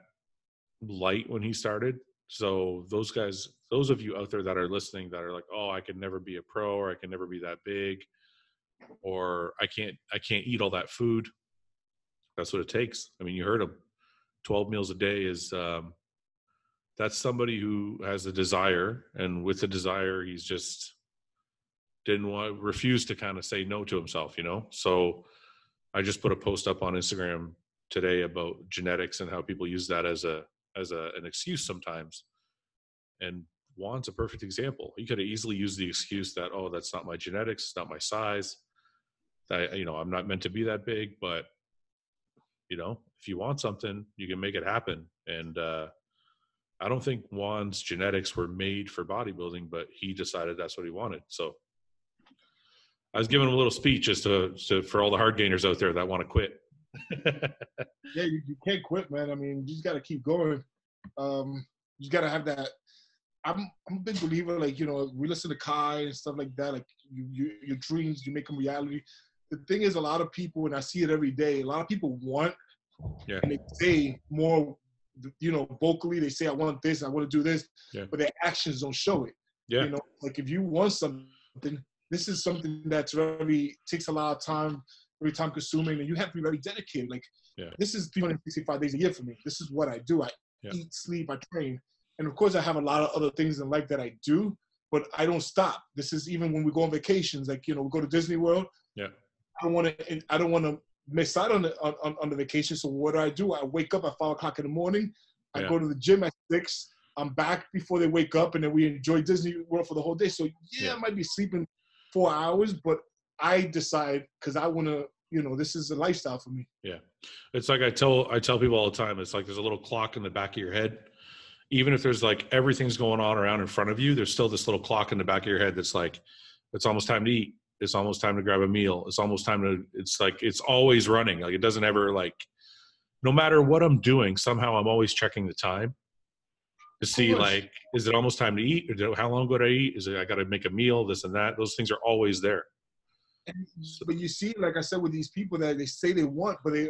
[SPEAKER 1] light when he started. So those guys, those of you out there that are listening that are like, oh, I could never be a pro, or I can never be that big, or I can't eat all that food. That's what it takes. I mean, you heard him. 12 meals a day is that's somebody who has a desire, and with the desire, he's just refused to kind of say no to himself, So I just put a post up on Instagram today about genetics and how people use that as an excuse sometimes. And Juan's a perfect example. He could have easily used the excuse that, oh, that's not my genetics, it's not my size. I'm not meant to be that big, but if you want something, you can make it happen. And I don't think Juan's genetics were made for bodybuilding, but he decided that's what he wanted. So I was giving him a little speech just for all the Hardgainers out there that want to quit.
[SPEAKER 2] Yeah, you can't quit, man. I mean, you just got to keep going. You got to have that. I'm a big believer, like, we listen to Kai and stuff like that. Like, your dreams, you make them reality. The thing is, a lot of people, and I see it every day, a lot of people want, and they say more, vocally, they say, I want this, I want to do this, but their actions don't show it.
[SPEAKER 1] Yeah.
[SPEAKER 2] Like if you want something, this is something that's takes a lot of time, very time consuming, and you have to be very dedicated. Like, this is 365 days a year for me. This is what I do. I eat, sleep, I train. And of course I have a lot of other things in life that I do, but I don't stop. This is even when we go on vacations, like, we go to Disney World.
[SPEAKER 1] Yeah.
[SPEAKER 2] I don't want to miss out on the vacation. So what do? I wake up at 5 o'clock in the morning. I go to the gym at 6. I'm back before they wake up, and then we enjoy Disney World for the whole day. So I might be sleeping 4 hours, but I decide, because I want to, this is a lifestyle for me.
[SPEAKER 1] Yeah. It's like I tell people all the time, it's like there's a little clock in the back of your head. Even if there's like everything's going on around in front of you, there's still this little clock in the back of your head that's like, it's almost time to eat. It's almost time to grab a meal. It's almost time to, it's like, it's always running. Like it doesn't ever like, no matter what I'm doing, somehow I'm always checking the time to see like, is it almost time to eat? Or how long would I eat? Is it, I got to make a meal, this and that. Those things are always there.
[SPEAKER 2] But you see, like I said, with these people that they say they want, but they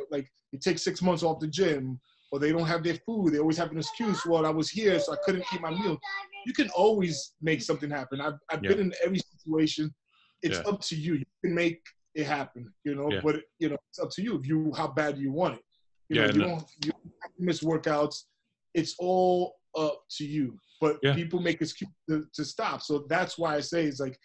[SPEAKER 2] take 6 months off the gym, or they don't have their food. They always have an excuse. Well, I was here, so I couldn't eat my meal. You can always make something happen. I've been in every situation. It's up to you. You can make it happen, but it's up to you how bad you want it. You don't have to miss workouts. It's all up to you. But people make excuses to stop. So that's why I say it's like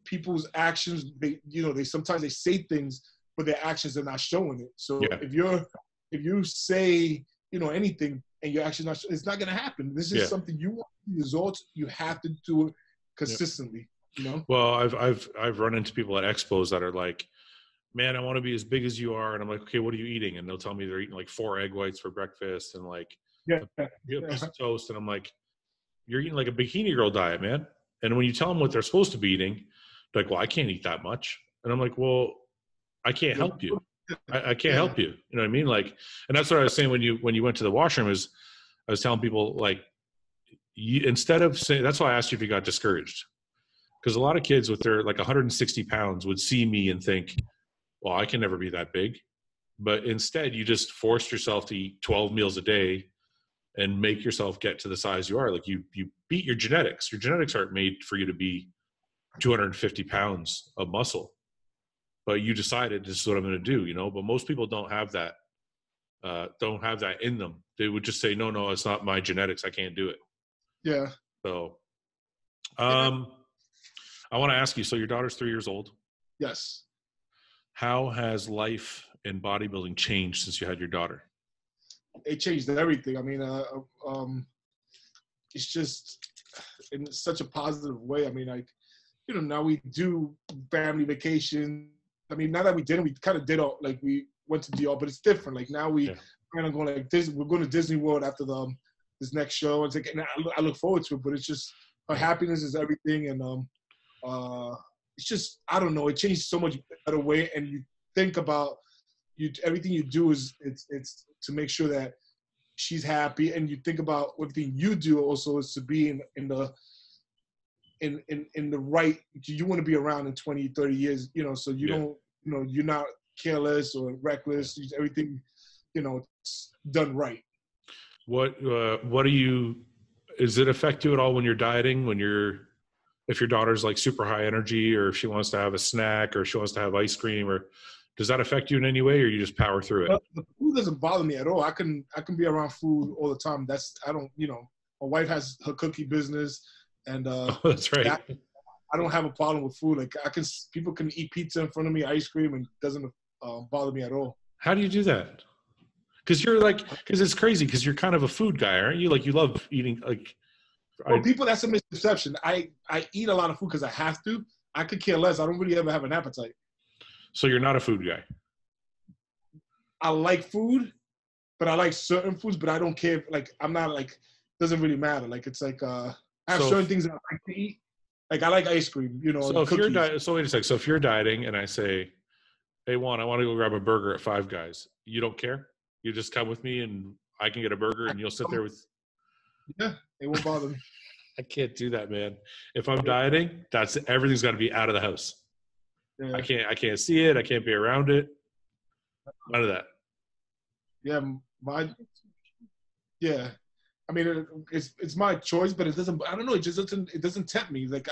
[SPEAKER 2] people's actions, they sometimes they say things, but their actions are not showing it. So if you say, anything and your actions not, it's not going to happen. This is something you want results. You have to do it consistently.
[SPEAKER 1] Well, I've run into people at expos that are like, man, I want to be as big as you are. And I'm like, okay, what are you eating? And they'll tell me they're eating like 4 egg whites for breakfast and like a piece of toast. And I'm like, you're eating like a bikini girl diet, man. And when you tell them what they're supposed to be eating, they're like, well, I can't eat that much. And I'm like, well, I can't help you. I can't help you. You know what I mean? Like, and that's what I was saying when you went to the washroom is I was telling people like, instead of saying, that's why I asked you if you got discouraged. Because a lot of kids with their like 160 pounds would see me and think, well, I can never be that big. But instead, you just forced yourself to eat 12 meals a day and make yourself get to the size you are. Like you beat your genetics. Your genetics aren't made for you to be 250 pounds of muscle. But you decided this is what I'm going to do, But most people don't have that in them. They would just say, no, it's not my genetics. I can't do it.
[SPEAKER 2] Yeah.
[SPEAKER 1] So, I want to ask you, so your daughter's 3 years old.
[SPEAKER 2] Yes.
[SPEAKER 1] How has life in bodybuilding changed since you had your daughter?
[SPEAKER 2] It changed everything. I mean, it's just in such a positive way. I mean, like, now we do family vacation. I mean, now that we kind of did all, like we went to DR, but it's different. Like now we plan on going like this. We're going to Disney World after this next show. It's like, and I look forward to it, but it's just her happiness is everything. And it's just, I don't know, it changed so much better way. And you think about everything you do is it's to make sure that she's happy. And you think about everything you do also is to be in the right, you want to be around in 20, 30 years, so you don't, you're not careless or reckless. Everything, it's done right.
[SPEAKER 1] What do you, does it affect you at all when you're dieting, if your daughter's like super high energy, or if she wants to have a snack, or she wants to have ice cream, or does that affect you in any way, or you just power through it?
[SPEAKER 2] The food doesn't bother me at all. I can be around food all the time. My wife has her cookie business, and
[SPEAKER 1] that's right.
[SPEAKER 2] I don't have a problem with food. Like people can eat pizza in front of me, ice cream, and it doesn't bother me at all.
[SPEAKER 1] How do you do that? Because it's crazy. Because you're kind of a food guy, aren't you? Like you love eating. Like,
[SPEAKER 2] people, that's a misconception. I eat a lot of food because I have to. I could care less. I don't really ever have an appetite.
[SPEAKER 1] So you're not a food guy.
[SPEAKER 2] I like food, but I like certain foods. But I don't care. Like I'm not like. Doesn't really matter. Like it's like I have certain things that I like to eat. Like I like ice cream,
[SPEAKER 1] So if you're wait a sec. So if you're dieting and I say, hey Juan, I want to go grab a burger at Five Guys, you don't care? You just come with me and I can get a burger and you'll sit there with.
[SPEAKER 2] Yeah, it won't bother me.
[SPEAKER 1] I can't do that, man. If I'm dieting, everything's got to be out of the house. Yeah. I can't see it. I can't be around it. None of that.
[SPEAKER 2] Yeah, yeah. I mean, it's my choice, but it doesn't. I don't know. It doesn't tempt me. Like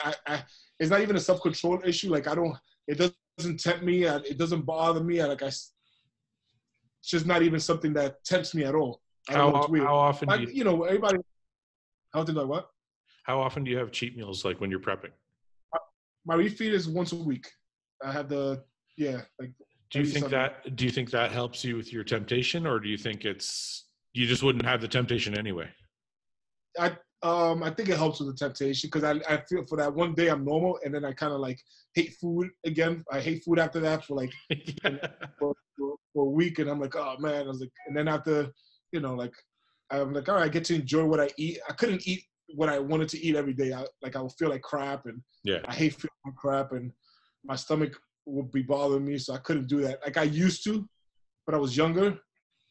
[SPEAKER 2] it's not even a self-control issue. Like it doesn't tempt me. It doesn't bother me. It's just not even something that tempts me at all.
[SPEAKER 1] How often?
[SPEAKER 2] Everybody. How often do I what?
[SPEAKER 1] How often do you have cheat meals? Like when you're prepping?
[SPEAKER 2] My refeed is once a week. I have Do
[SPEAKER 1] you think that helps you with your temptation, or do you think you just wouldn't have the temptation anyway?
[SPEAKER 2] I think it helps with the temptation because I feel for that one day I'm normal, and then I kind of like hate food again. I hate food after that for like for a week, and I'm like, oh man, I was like, and then after, like I'm like, all right, I get to enjoy what I eat. I couldn't eat what I wanted to eat every day. I would feel like crap, and I hate feeling like crap, and my stomach would be bothering me, so I couldn't do that. Like I used to, but I was younger.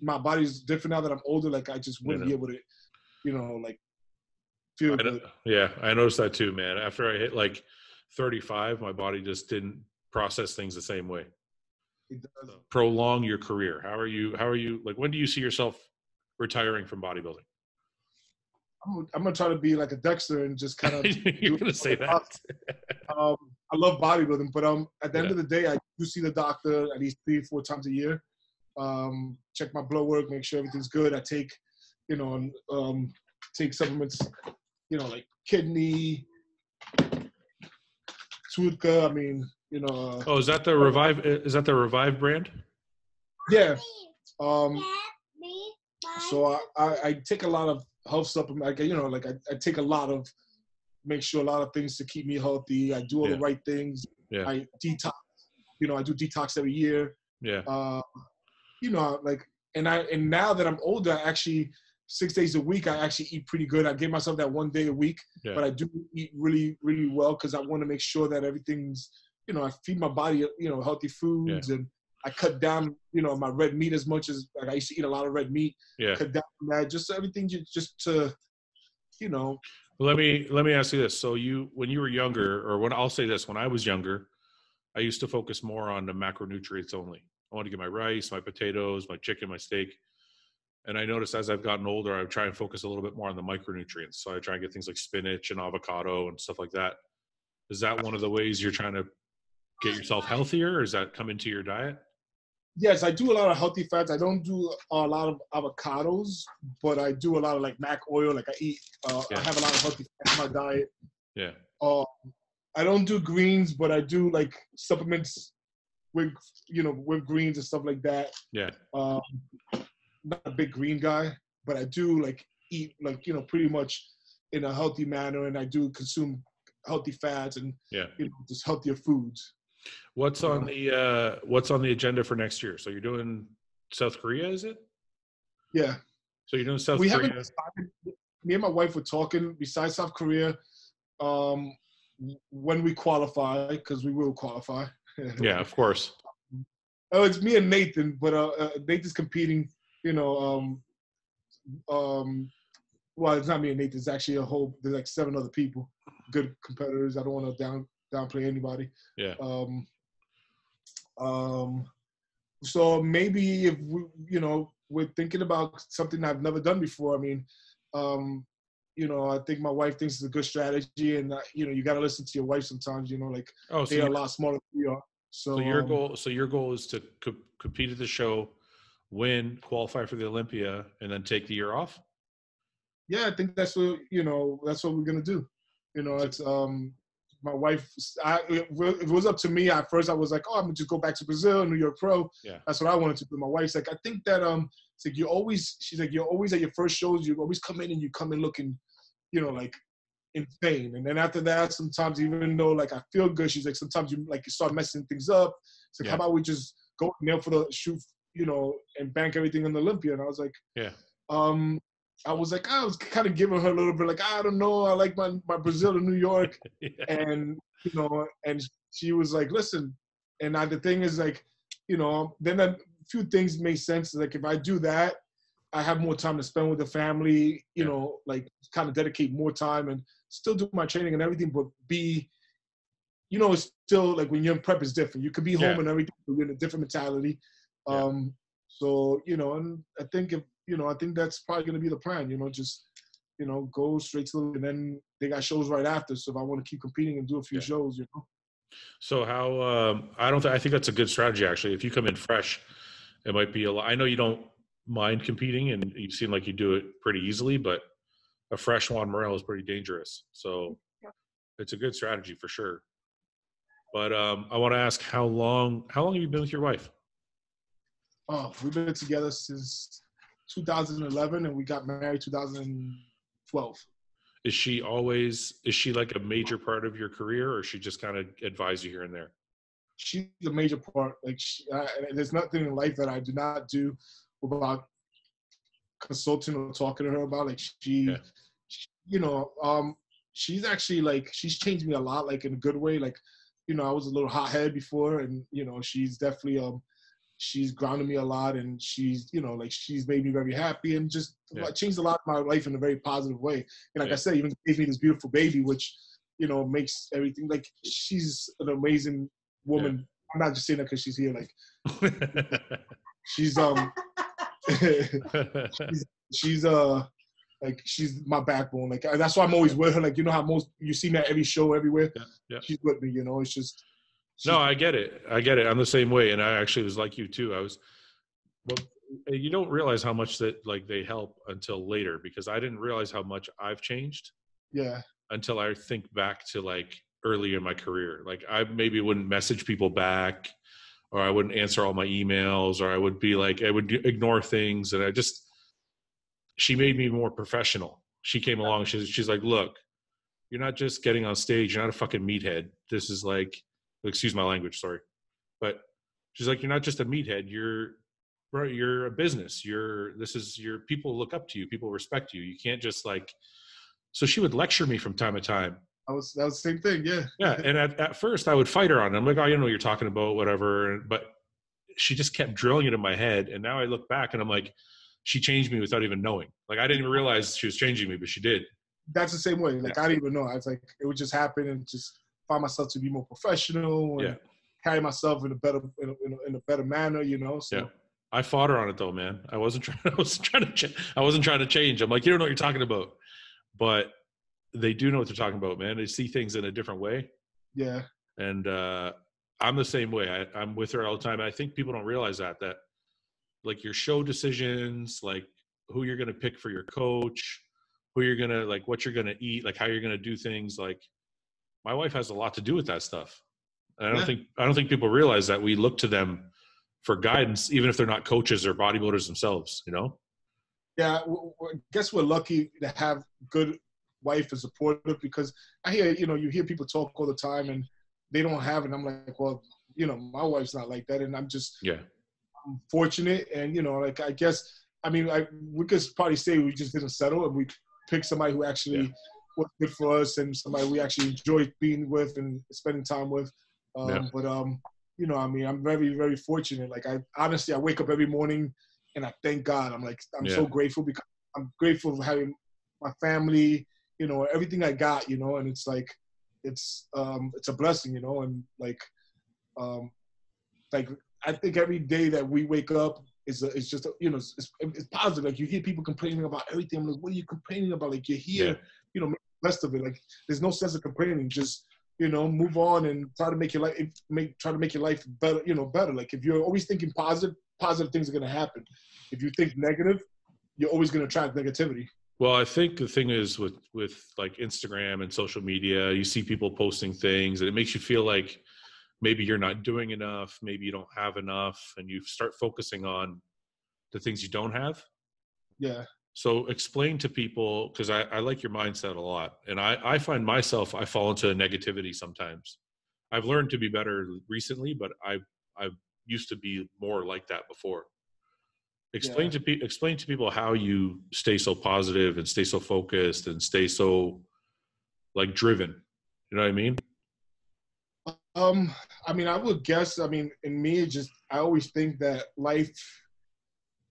[SPEAKER 2] My body's different now that I'm older. Like I just wouldn't be able to, like feel good.
[SPEAKER 1] Yeah, I noticed that too, man. After I hit like 35, my body just didn't process things the same way.
[SPEAKER 2] It does.
[SPEAKER 1] Prolong your career. How are you like, when do you see yourself retiring from bodybuilding?
[SPEAKER 2] I'm gonna try to be like a Dexter and just kind of.
[SPEAKER 1] You're gonna say that.
[SPEAKER 2] I love bodybuilding, but at the end of the day, I do see the doctor at least 3-4 times a year. Check my blood work, make sure everything's good. I take, take supplements, like kidney, Tutka. I mean,
[SPEAKER 1] oh, is that the Revive? Is that the Revive brand?
[SPEAKER 2] Yeah. So I take a lot of health supplements. Like, I take a lot of, make sure a lot of things to keep me healthy. I do all the right things.
[SPEAKER 1] Yeah.
[SPEAKER 2] I detox. I do detox every year.
[SPEAKER 1] Yeah.
[SPEAKER 2] Like, and now that I'm older, I actually 6 days a week, I actually eat pretty good. I give myself that 1 day a week, but I do eat really, really well because I want to make sure that everything's, I feed my body, healthy foods, and I cut down, my red meat as much as, like, I used to eat a lot of red meat.
[SPEAKER 1] Yeah.
[SPEAKER 2] Cut down on that, just everything, just to,
[SPEAKER 1] Well, let me ask you this. So when you were younger, or when I'll say this, when I was younger, I used to focus more on the macronutrients only. I want to get my rice, my potatoes, my chicken, my steak. And I noticed as I've gotten older, I try and focus a little bit more on the micronutrients. So I try and get things like spinach and avocado and stuff like that. Is that one of the ways you're trying to get yourself healthier, or does that come into your diet?
[SPEAKER 2] Yes, I do a lot of healthy fats. I don't do a lot of avocados, but I do a lot of like mac oil. Like I eat, I have a lot of healthy fats in my diet.
[SPEAKER 1] Yeah.
[SPEAKER 2] I don't do greens, but I do like supplements with, with greens and stuff like that.
[SPEAKER 1] Yeah.
[SPEAKER 2] Not a big green guy, but I do like eat like, pretty much in a healthy manner, and I do consume healthy fats and, just healthier foods.
[SPEAKER 1] What's on the agenda for next year? So you're doing South Korea, is it?
[SPEAKER 2] Yeah.
[SPEAKER 1] So you're doing South Korea.
[SPEAKER 2] Haven't decided. Me and my wife were talking, besides South Korea, when we qualify, because we will qualify.
[SPEAKER 1] Yeah, of course.
[SPEAKER 2] Oh, it's me and Nathan, but Nathan's competing, well, it's not me and Nathan, it's actually there's like 7 other people, good competitors. I don't want to downplay anybody.
[SPEAKER 1] Yeah.
[SPEAKER 2] So maybe if we, we're thinking about something I've never done before. I mean, I think my wife thinks it's a good strategy, and you got to listen to your wife sometimes. Like, they're a lot smaller than we are. So
[SPEAKER 1] your goal is to compete at the show, win, qualify for the Olympia, and then take the year off.
[SPEAKER 2] Yeah, I think that's what that's what we're gonna do. It's my wife. If it was up to me, at first I was like, oh, I'm gonna just go back to Brazil, New York Pro.
[SPEAKER 1] Yeah,
[SPEAKER 2] that's what I wanted to do. My wife's like, I think that it's like she's like, you're always at your first shows. You always come in and you come in looking, like insane. And then after that, sometimes even though like I feel good, she's like, sometimes you start messing things up. It's like, how about we just go in there for the shoot, and bank everything on the Olympia? And I was like, I was kind of giving her a little bit like, I don't know, I like my Brazil and New York. And, and she was like, listen. And the thing is like, then a few things made sense. Like if I do that, I have more time to spend with the family, like kind of dedicate more time and still do my training and everything, but be, it's still like when you're in prep, it's different. You could be home and everything, but you're in a different mentality. So, and I think I think that's probably going to be the plan, just, go straight to, and then they got shows right after. So if I want to keep competing and do a few shows,
[SPEAKER 1] So how, I think that's a good strategy, actually. If you come in fresh, it might be a lot. I know you don't mind competing and you seem like you do it pretty easily, but a fresh Juan Morel is pretty dangerous. So it's a good strategy for sure. But I want to ask, how long have you been with your wife?
[SPEAKER 2] Oh, we've been together since 2011 and we got married 2012.
[SPEAKER 1] Is she like a major part of your career, or she just kind of advise you here and there?
[SPEAKER 2] She's a major part. Like, there's nothing in life that I do not do without consulting or talking to her about. Like, she you know, she's actually like, she's changed me a lot, like in a good way. Like, you know, I was a little hothead before, and you know, she's definitely she's grounded me a lot, and she's, you know, like, she's made me very happy and just changed a lot of my life in a very positive way. And like I said, even gave me this beautiful baby, which, you know, makes everything, like, she's an amazing woman. Yeah. I'm not just saying that because she's here. Like, she's she's like, she's my backbone. Like, that's why I'm always with her. Like, you know how you see me at every show everywhere. Yeah. She's with me. You know, it's just.
[SPEAKER 1] No, I get it. I'm the same way, and I actually was like you too. Well, you don't realize how much that, like, they help until later, because I didn't realize how much I've changed.
[SPEAKER 2] Yeah.
[SPEAKER 1] Until I think back to, like, early in my career. Like, I maybe wouldn't message people back, or I wouldn't answer all my emails, or I would be like, I would ignore things, and she made me more professional. She came along. She's like, look, you're not just getting on stage. You're not a fucking meathead. This is like, excuse my language, sorry. But she's like, you're not just a meathead. You're a business. People look up to you. People respect you. You can't just, like, so she would lecture me from time to time.
[SPEAKER 2] That was the same thing. Yeah.
[SPEAKER 1] Yeah. And at first I would fight her on it. I'm like, oh, you know what you're talking about, whatever. But she just kept drilling it in my head. And now I look back and I'm like, she changed me without even knowing. Like, I didn't even realize she was changing me, but she did.
[SPEAKER 2] That's the same way. Like, I didn't even know. I was like, it would just happen, and just find myself to be more professional and carry myself in a better manner, you know? So.
[SPEAKER 1] Yeah. I fought her on it though, man. I wasn't trying to change. I'm like, you don't know what you're talking about. But they do know what they're talking about, man. They see things in a different way.
[SPEAKER 2] Yeah.
[SPEAKER 1] And I'm the same way. I'm with her all the time. I think people don't realize that like, your show decisions, like who you're going to pick for your coach, who you're going to, like, what you're going to eat, like how you're going to do things. Like, my wife has a lot to do with that stuff. And I don't think people realize that we look to them for guidance, even if they're not coaches or bodybuilders themselves, you know?
[SPEAKER 2] Yeah. I guess we're lucky to have good wife and supportive, because I hear, you know, you hear people talk all the time and they don't have it. I'm like, well, you know, my wife's not like that. And I'm just, I'm fortunate. And, you know, like, I guess, I mean, we could probably say we just didn't settle, and we picked somebody who actually was good for us, and somebody we actually enjoyed being with and spending time with. But, you know, I mean, I'm very, very fortunate. Like, honestly, I wake up every morning and I thank God. I'm like, I'm so grateful, because I'm grateful for having my family, you know, everything I got, you know, and it's like, it's a blessing, you know, and like I think every day that we wake up is just, you know, it's positive. Like, you hear people complaining about everything. I'm like, what are you complaining about? Like, you're here, you know, make the best of it. Like, there's no sense of complaining. Just, you know, move on and try to make your life better, you know, better. Like, if you're always thinking positive things are going to happen. If you think negative, you're always going to attract negativity.
[SPEAKER 1] Well, I think the thing is with like Instagram and social media, you see people posting things and it makes you feel like maybe you're not doing enough, maybe you don't have enough, and you start focusing on the things you don't have.
[SPEAKER 2] Yeah.
[SPEAKER 1] So explain to people, because I like your mindset a lot. And I find myself, I fall into negativity sometimes. I've learned to be better recently, but I used to be more like that before. Explain to people how you stay so positive and stay so focused and stay so, like, driven. You know what I mean?
[SPEAKER 2] I mean, I would guess, I mean, in me, I always think that life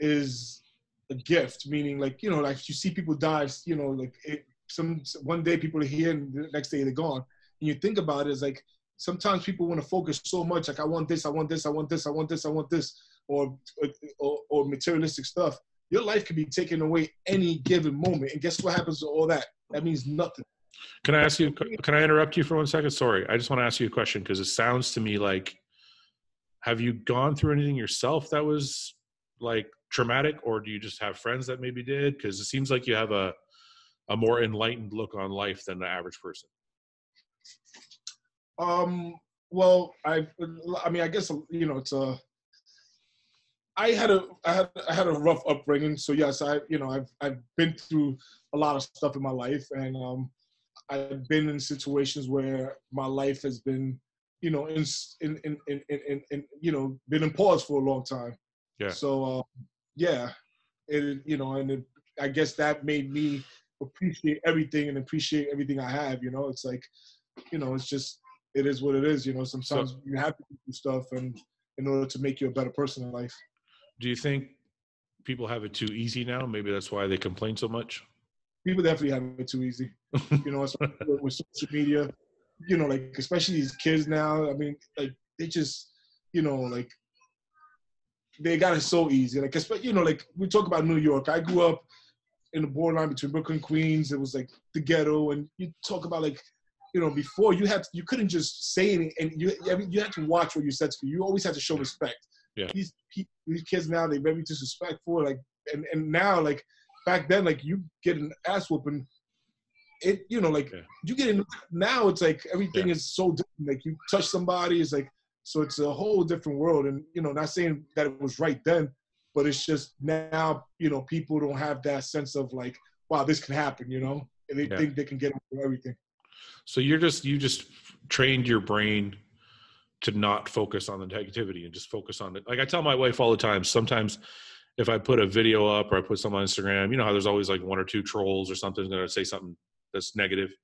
[SPEAKER 2] is a gift, meaning, like, you know, like, you see people die, you know, like, one day people are here and the next day they're gone. And you think about it, it's like, sometimes people want to focus so much, like, I want this, I want this, I want this, I want this, I want this, or materialistic stuff. Your life can be taken away any given moment. And guess what happens to all that? That means nothing.
[SPEAKER 1] Can I interrupt you for 1 second? Sorry. I just want to ask you a question, because it sounds to me like, have you gone through anything yourself that was, like, traumatic, or do you just have friends that maybe did? Because it seems like you have a more enlightened look on life than the average person.
[SPEAKER 2] Well, I mean, I guess, you know, I had a rough upbringing. So yes, I've been through a lot of stuff in my life, and I've been in situations where my life has been, been in pause for a long time.
[SPEAKER 1] Yeah.
[SPEAKER 2] So yeah, I guess that made me appreciate everything and appreciate everything I have. It's like, it's just, it is what it is. Sometimes you have to do stuff and in order to make you a better person in life.
[SPEAKER 1] Do you think people have it too easy now? Maybe that's why they complain so much.
[SPEAKER 2] People definitely have it too easy. With social media, like especially these kids now. I mean, like they just, like they got it so easy. Like, especially, like we talk about New York. I grew up in the borderline between Brooklyn and Queens. It was like the ghetto, and you talk about like, before you couldn't just say anything, and you had to watch what you said to people. You always had to show respect.
[SPEAKER 1] Yeah.
[SPEAKER 2] These kids now, they're very disrespectful. Like, and now, like back then, like you get an ass whooping. It, you get in now. It's like everything is so different. Like you touch somebody, it's like, so it's a whole different world. And not saying that it was right then, but it's just now, people don't have that sense of like, wow, this can happen, and they think they can get over everything.
[SPEAKER 1] So you just trained your brain to not focus on the negativity and just focus on it. Like I tell my wife all the time, sometimes if I put a video up or I put something on Instagram, how there's always like one or two trolls or something going to say something that's negative.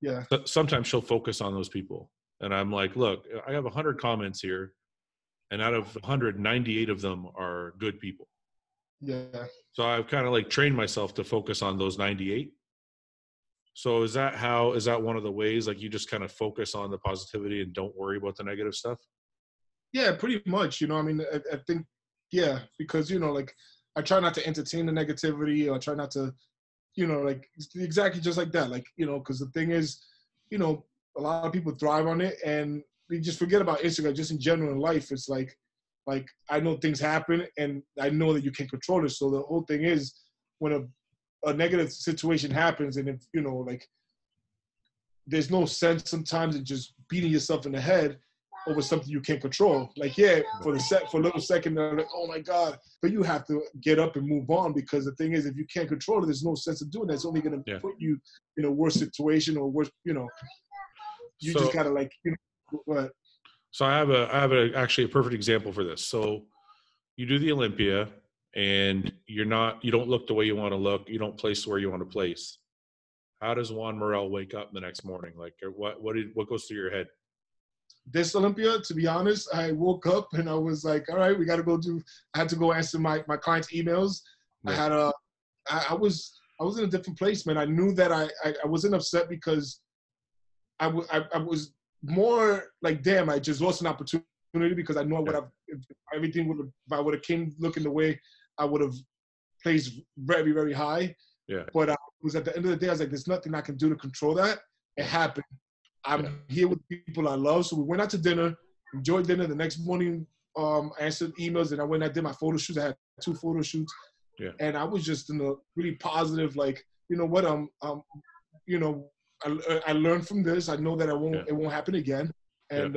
[SPEAKER 2] Yeah.
[SPEAKER 1] Sometimes she'll focus on those people. And I'm like, look, I have 100 comments here. And out of 100, 98 of them are good people.
[SPEAKER 2] Yeah.
[SPEAKER 1] So I've kind of like trained myself to focus on those 98. So is that one of the ways, like you just kind of focus on the positivity and don't worry about the negative stuff?
[SPEAKER 2] Yeah, pretty much. I mean, I think, yeah, because, like I try not to entertain the negativity, or I try not to, like exactly just like that. Like, because the thing is, a lot of people thrive on it and we just forget about Instagram just in general in life. It's like I know things happen and I know that you can control it. So the whole thing is when a negative situation happens and if, like there's no sense sometimes in just beating yourself in the head over something you can't control. Like, yeah, for a little second, they're like, oh my God, but you have to get up and move on because the thing is, if you can't control it, there's no sense of doing that. It's only going to put you in a worse situation or worse, you just got to like, what?
[SPEAKER 1] So I have actually a perfect example for this. So you do the Olympia and you don't look the way you want to look. You don't place where you want to place. How does Juan Morel wake up the next morning? Like what goes through your head?
[SPEAKER 2] This Olympia, to be honest, I woke up and I was like, all right, we got to go I had to go answer my clients' emails. Yeah. I was in a different place, man. I knew that I wasn't upset because I was more like, damn, I just lost an opportunity because I know I would have, if I would have came looking the way I would have placed very, very high.
[SPEAKER 1] Yeah.
[SPEAKER 2] But it was at the end of the day, I was like, there's nothing I can do to control that. It happened. I'm here with people I love. So we went out to dinner, enjoyed dinner. The next morning, I answered emails and I went and I did my photo shoots. I had 2 photo shoots.
[SPEAKER 1] Yeah.
[SPEAKER 2] And I was just in a really positive, like, you know what, I learned from this. I know that it won't happen again. And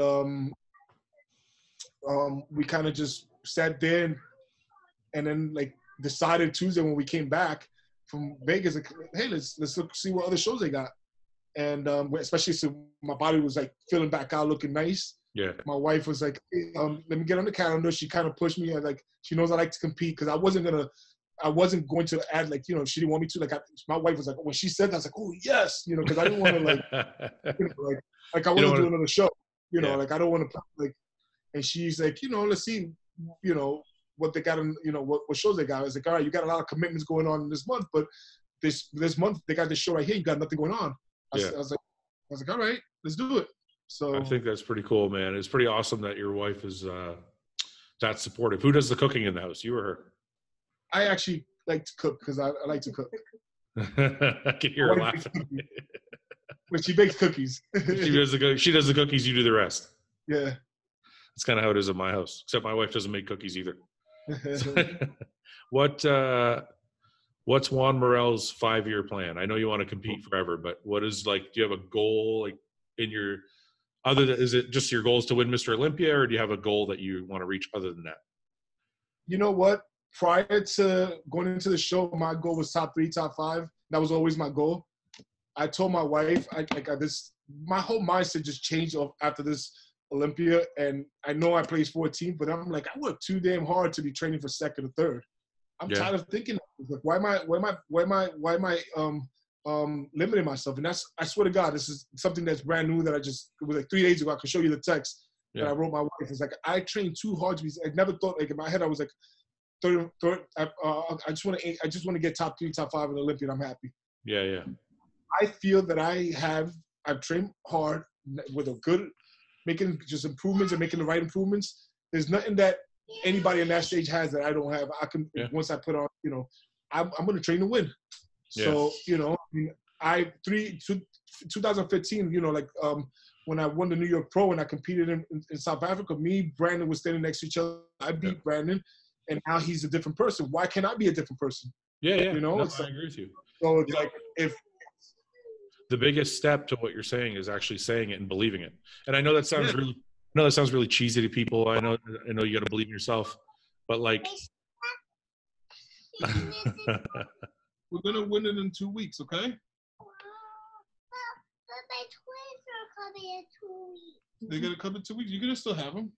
[SPEAKER 2] we kind of just sat there and then like decided Tuesday when we came back from Vegas, like, hey, let's look, see what other shows they got. And especially so my body was like feeling back out, looking nice.
[SPEAKER 1] Yeah. My
[SPEAKER 2] wife was like, hey, let me get on the calendar. She kind of pushed me. Like, she knows I like to compete because I wasn't going to add, like, she didn't want me to. Like, my wife was like, when she said that, I was like, oh yes, because I didn't want to like I want to do another show, like I don't want to like. And she's like, let's see, what they got in, what shows they got. I was like, all right, you got a lot of commitments going on this month, but this month they got this show right here. You got nothing going on. I was like, all right, let's do it. So I
[SPEAKER 1] think that's pretty cool, man. It's pretty awesome that your wife is that supportive. Who does the cooking in the house, you or her?
[SPEAKER 2] I actually like to cook because I like to cook.
[SPEAKER 1] I can hear her laughing.
[SPEAKER 2] But she bakes cookies.
[SPEAKER 1] She does the cookies, you do the rest.
[SPEAKER 2] Yeah.
[SPEAKER 1] That's kind of how it is at my house, except my wife doesn't make cookies either. What's Juan Morel's 5-year plan? I know you want to compete forever, but what is, like, do you have a goal, like, in your, is it just your goal is to win Mr. Olympia, or do you have a goal that you want to reach other than that?
[SPEAKER 2] You know what? Prior to going into the show, my goal was top 3, top 5. That was always my goal. I told my wife, my whole mindset just changed after this Olympia, and I know I placed 14, but I'm like, I work too damn hard to be training for second or third. I'm tired of thinking, like, why am I limiting myself? And that's, I swear to God, this is something that's brand new that it was like 3 days ago. I could show you the text that I wrote my wife. It's like, I trained too hard to be, I never thought, like in my head, I was like, third, I just want to get top 3, top 5 in the Olympia, and I'm happy.
[SPEAKER 1] Yeah.
[SPEAKER 2] I feel that I've trained hard with a good, making just improvements and making the right improvements. There's nothing that anybody in that stage has that I don't have. I can, once I put on, I'm going to train to win. So, 2015, when I won the New York Pro and I competed in South Africa, Brandon was standing next to each other. I beat Brandon, and now he's a different person. Why can't I be a different person?
[SPEAKER 1] Yeah.
[SPEAKER 2] I agree
[SPEAKER 1] with you.
[SPEAKER 2] So it's like, if
[SPEAKER 1] the biggest step to what you're saying is actually saying it and believing it. And I know that sounds really cheesy to people. I know you got to believe in yourself, but like,
[SPEAKER 2] we're going to win it in 2 weeks, okay?
[SPEAKER 3] But my twins are coming in 2 weeks.
[SPEAKER 2] They're going to come in 2 weeks. You're going to still have them.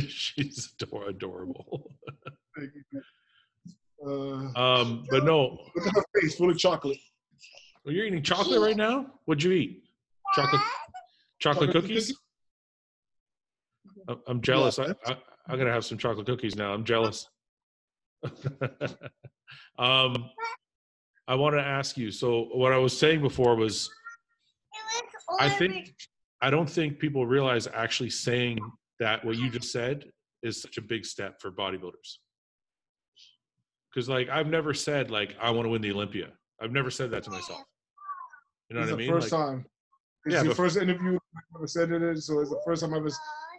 [SPEAKER 1] She's adorable.
[SPEAKER 2] But
[SPEAKER 1] no.
[SPEAKER 2] Look at her face, full of chocolate.
[SPEAKER 1] Well, you're eating chocolate right now? What'd you eat? Chocolate cookies? I'm jealous. I'm going to have some chocolate cookies now. I'm jealous. I want to ask you, so what I was saying before was, I don't think people realize actually saying that what you just said is such a big step for bodybuilders. Because, like, I've never said, like, I want to win the Olympia. I've never said that to myself. You know what I mean?
[SPEAKER 2] First time. It's the first interview I ever said it, so it's the first time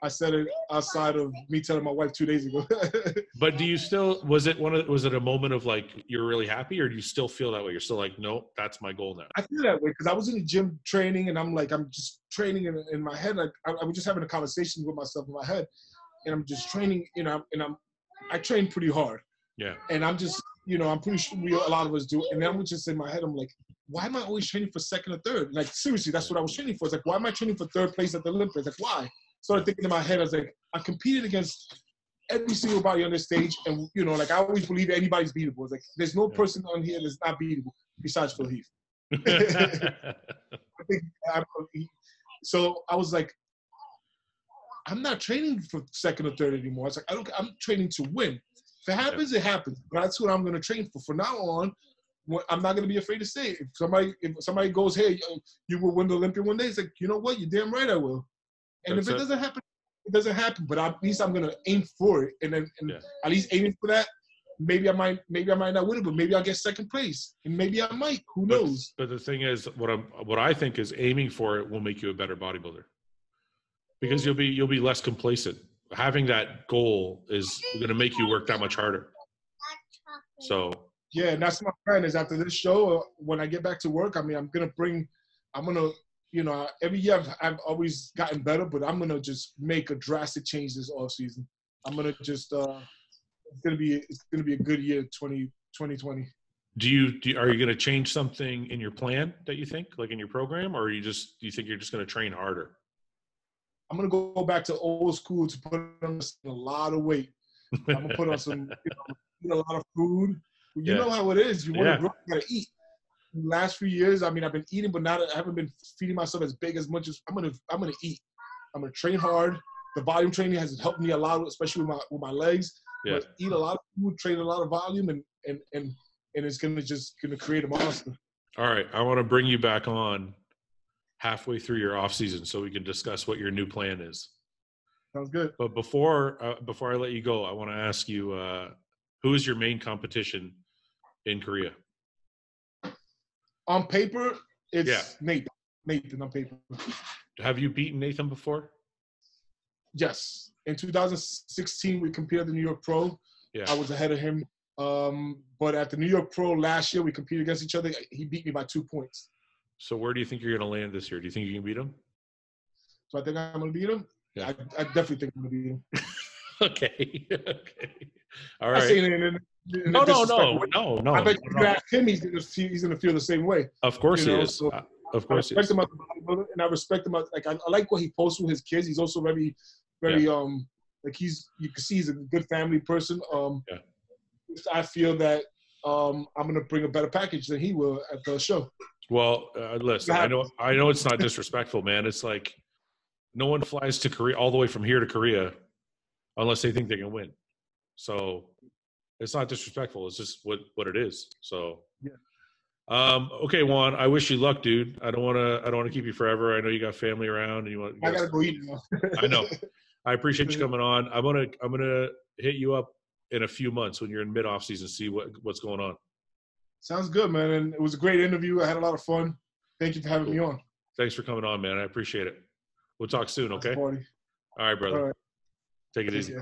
[SPEAKER 2] I said it outside of me telling my wife 2 days ago.
[SPEAKER 1] But do you still, was it a moment of like, you're really happy, or do you still feel that way? You're still like, no, that's my goal now.
[SPEAKER 2] I feel that way because I was in the gym training, and I'm just training in my head. Like I was just having a conversation with myself in my head, and I'm just training, I train pretty hard.
[SPEAKER 1] Yeah.
[SPEAKER 2] And I'm just, I'm pretty sure a lot of us do. And then I'm just in my head, I'm like, why am I always training for second or third? Like, seriously, that's what I was training for. It's like, why am I training for third place at the Olympia? It's like, why? Started thinking in my head, I was like, I competed against every single body on this stage. And, like, I always believe anybody's beatable. It's like, there's no person on here that's not beatable besides Phil Heath. So I was like, I'm not training for second or third anymore. It's like, I'm training to win. If it happens, it happens. But that's what I'm going to train for. From now on, I'm not going to be afraid to say it. If somebody goes, hey, you will win the Olympia one day, it's like, you know what? You're damn right I will. And if it doesn't happen, it doesn't happen. But at least I'm going to aim for it. And at least aiming for that, maybe I might not win it, but maybe I'll get second place. And maybe I might. Who knows?
[SPEAKER 1] But the thing is, what I think is aiming for it will make you a better bodybuilder. Because you'll be less complacent. Having that goal is going to make you work that much harder. So
[SPEAKER 2] yeah, and that's my plan. Is after this show, when I get back to work, every year I've always gotten better, but I'm gonna just make a drastic change this off season. I'm gonna just it's gonna be a good year, 2020.
[SPEAKER 1] Are you going to change something in your plan that you think, like in your program, or do you think you're just going to train harder?
[SPEAKER 2] I'm going to go back to old school to put on a lot of weight. I'm going to put on some, eat a lot of food. You know how it is. You want to grow, you got to eat. In the last few years, I've been eating, but I haven't been feeding myself as big as much as I'm going to eat. I'm going to train hard. The volume training has helped me a lot, especially with my legs.
[SPEAKER 1] Yeah.
[SPEAKER 2] But eat a lot of food, train a lot of volume, and it's going to create a monster. All
[SPEAKER 1] right. I want to bring you back on halfway through your off season so we can discuss what your new plan is.
[SPEAKER 2] Sounds good.
[SPEAKER 1] But before I let you go, I want to ask you, who is your main competition in Korea?
[SPEAKER 2] On paper, it's Nathan. Nathan on paper.
[SPEAKER 1] Have you beaten Nathan before?
[SPEAKER 2] Yes. In 2016, we competed at the New York Pro. Yeah. I was ahead of him. But at the New York Pro last year, we competed against each other. He beat me by 2 points.
[SPEAKER 1] So where do you think you're going to land this year? Do you think you can beat him?
[SPEAKER 2] So I think I'm going to beat him. I definitely think I'm gonna beat him.
[SPEAKER 1] Okay. Okay. All
[SPEAKER 2] I'm
[SPEAKER 1] right.
[SPEAKER 2] not saying it in a
[SPEAKER 1] No.
[SPEAKER 2] disrespectful way.
[SPEAKER 1] No.
[SPEAKER 2] I bet you ask him, he's gonna feel the same way.
[SPEAKER 1] Of course he is.
[SPEAKER 2] So
[SPEAKER 1] Of
[SPEAKER 2] I
[SPEAKER 1] course he
[SPEAKER 2] respect
[SPEAKER 1] is.
[SPEAKER 2] him as a bodybuilder, and I respect him as I like what he posts with his kids. He's also very like you can see he's a good family person.
[SPEAKER 1] Yeah.
[SPEAKER 2] I feel that I'm gonna bring a better package than he will at the show.
[SPEAKER 1] Well, listen, I know it's not disrespectful, man. It's like no one flies to Korea all the way from here to Korea unless they think they can win. So it's not disrespectful. It's just what it is. So okay, Juan, I wish you luck, dude. I don't want to keep you forever. I know you got family around and
[SPEAKER 2] I gotta go eat now.
[SPEAKER 1] I know. I appreciate you coming on. I'm gonna hit you up in a few months when you're in mid off season, see what's going on.
[SPEAKER 2] Sounds good, man. And it was a great interview. I had a lot of fun. Thank you for having me on.
[SPEAKER 1] Thanks for coming on, man. I appreciate it. We'll talk soon, okay?
[SPEAKER 2] All
[SPEAKER 1] right, brother.
[SPEAKER 2] All right.
[SPEAKER 1] Take it easy.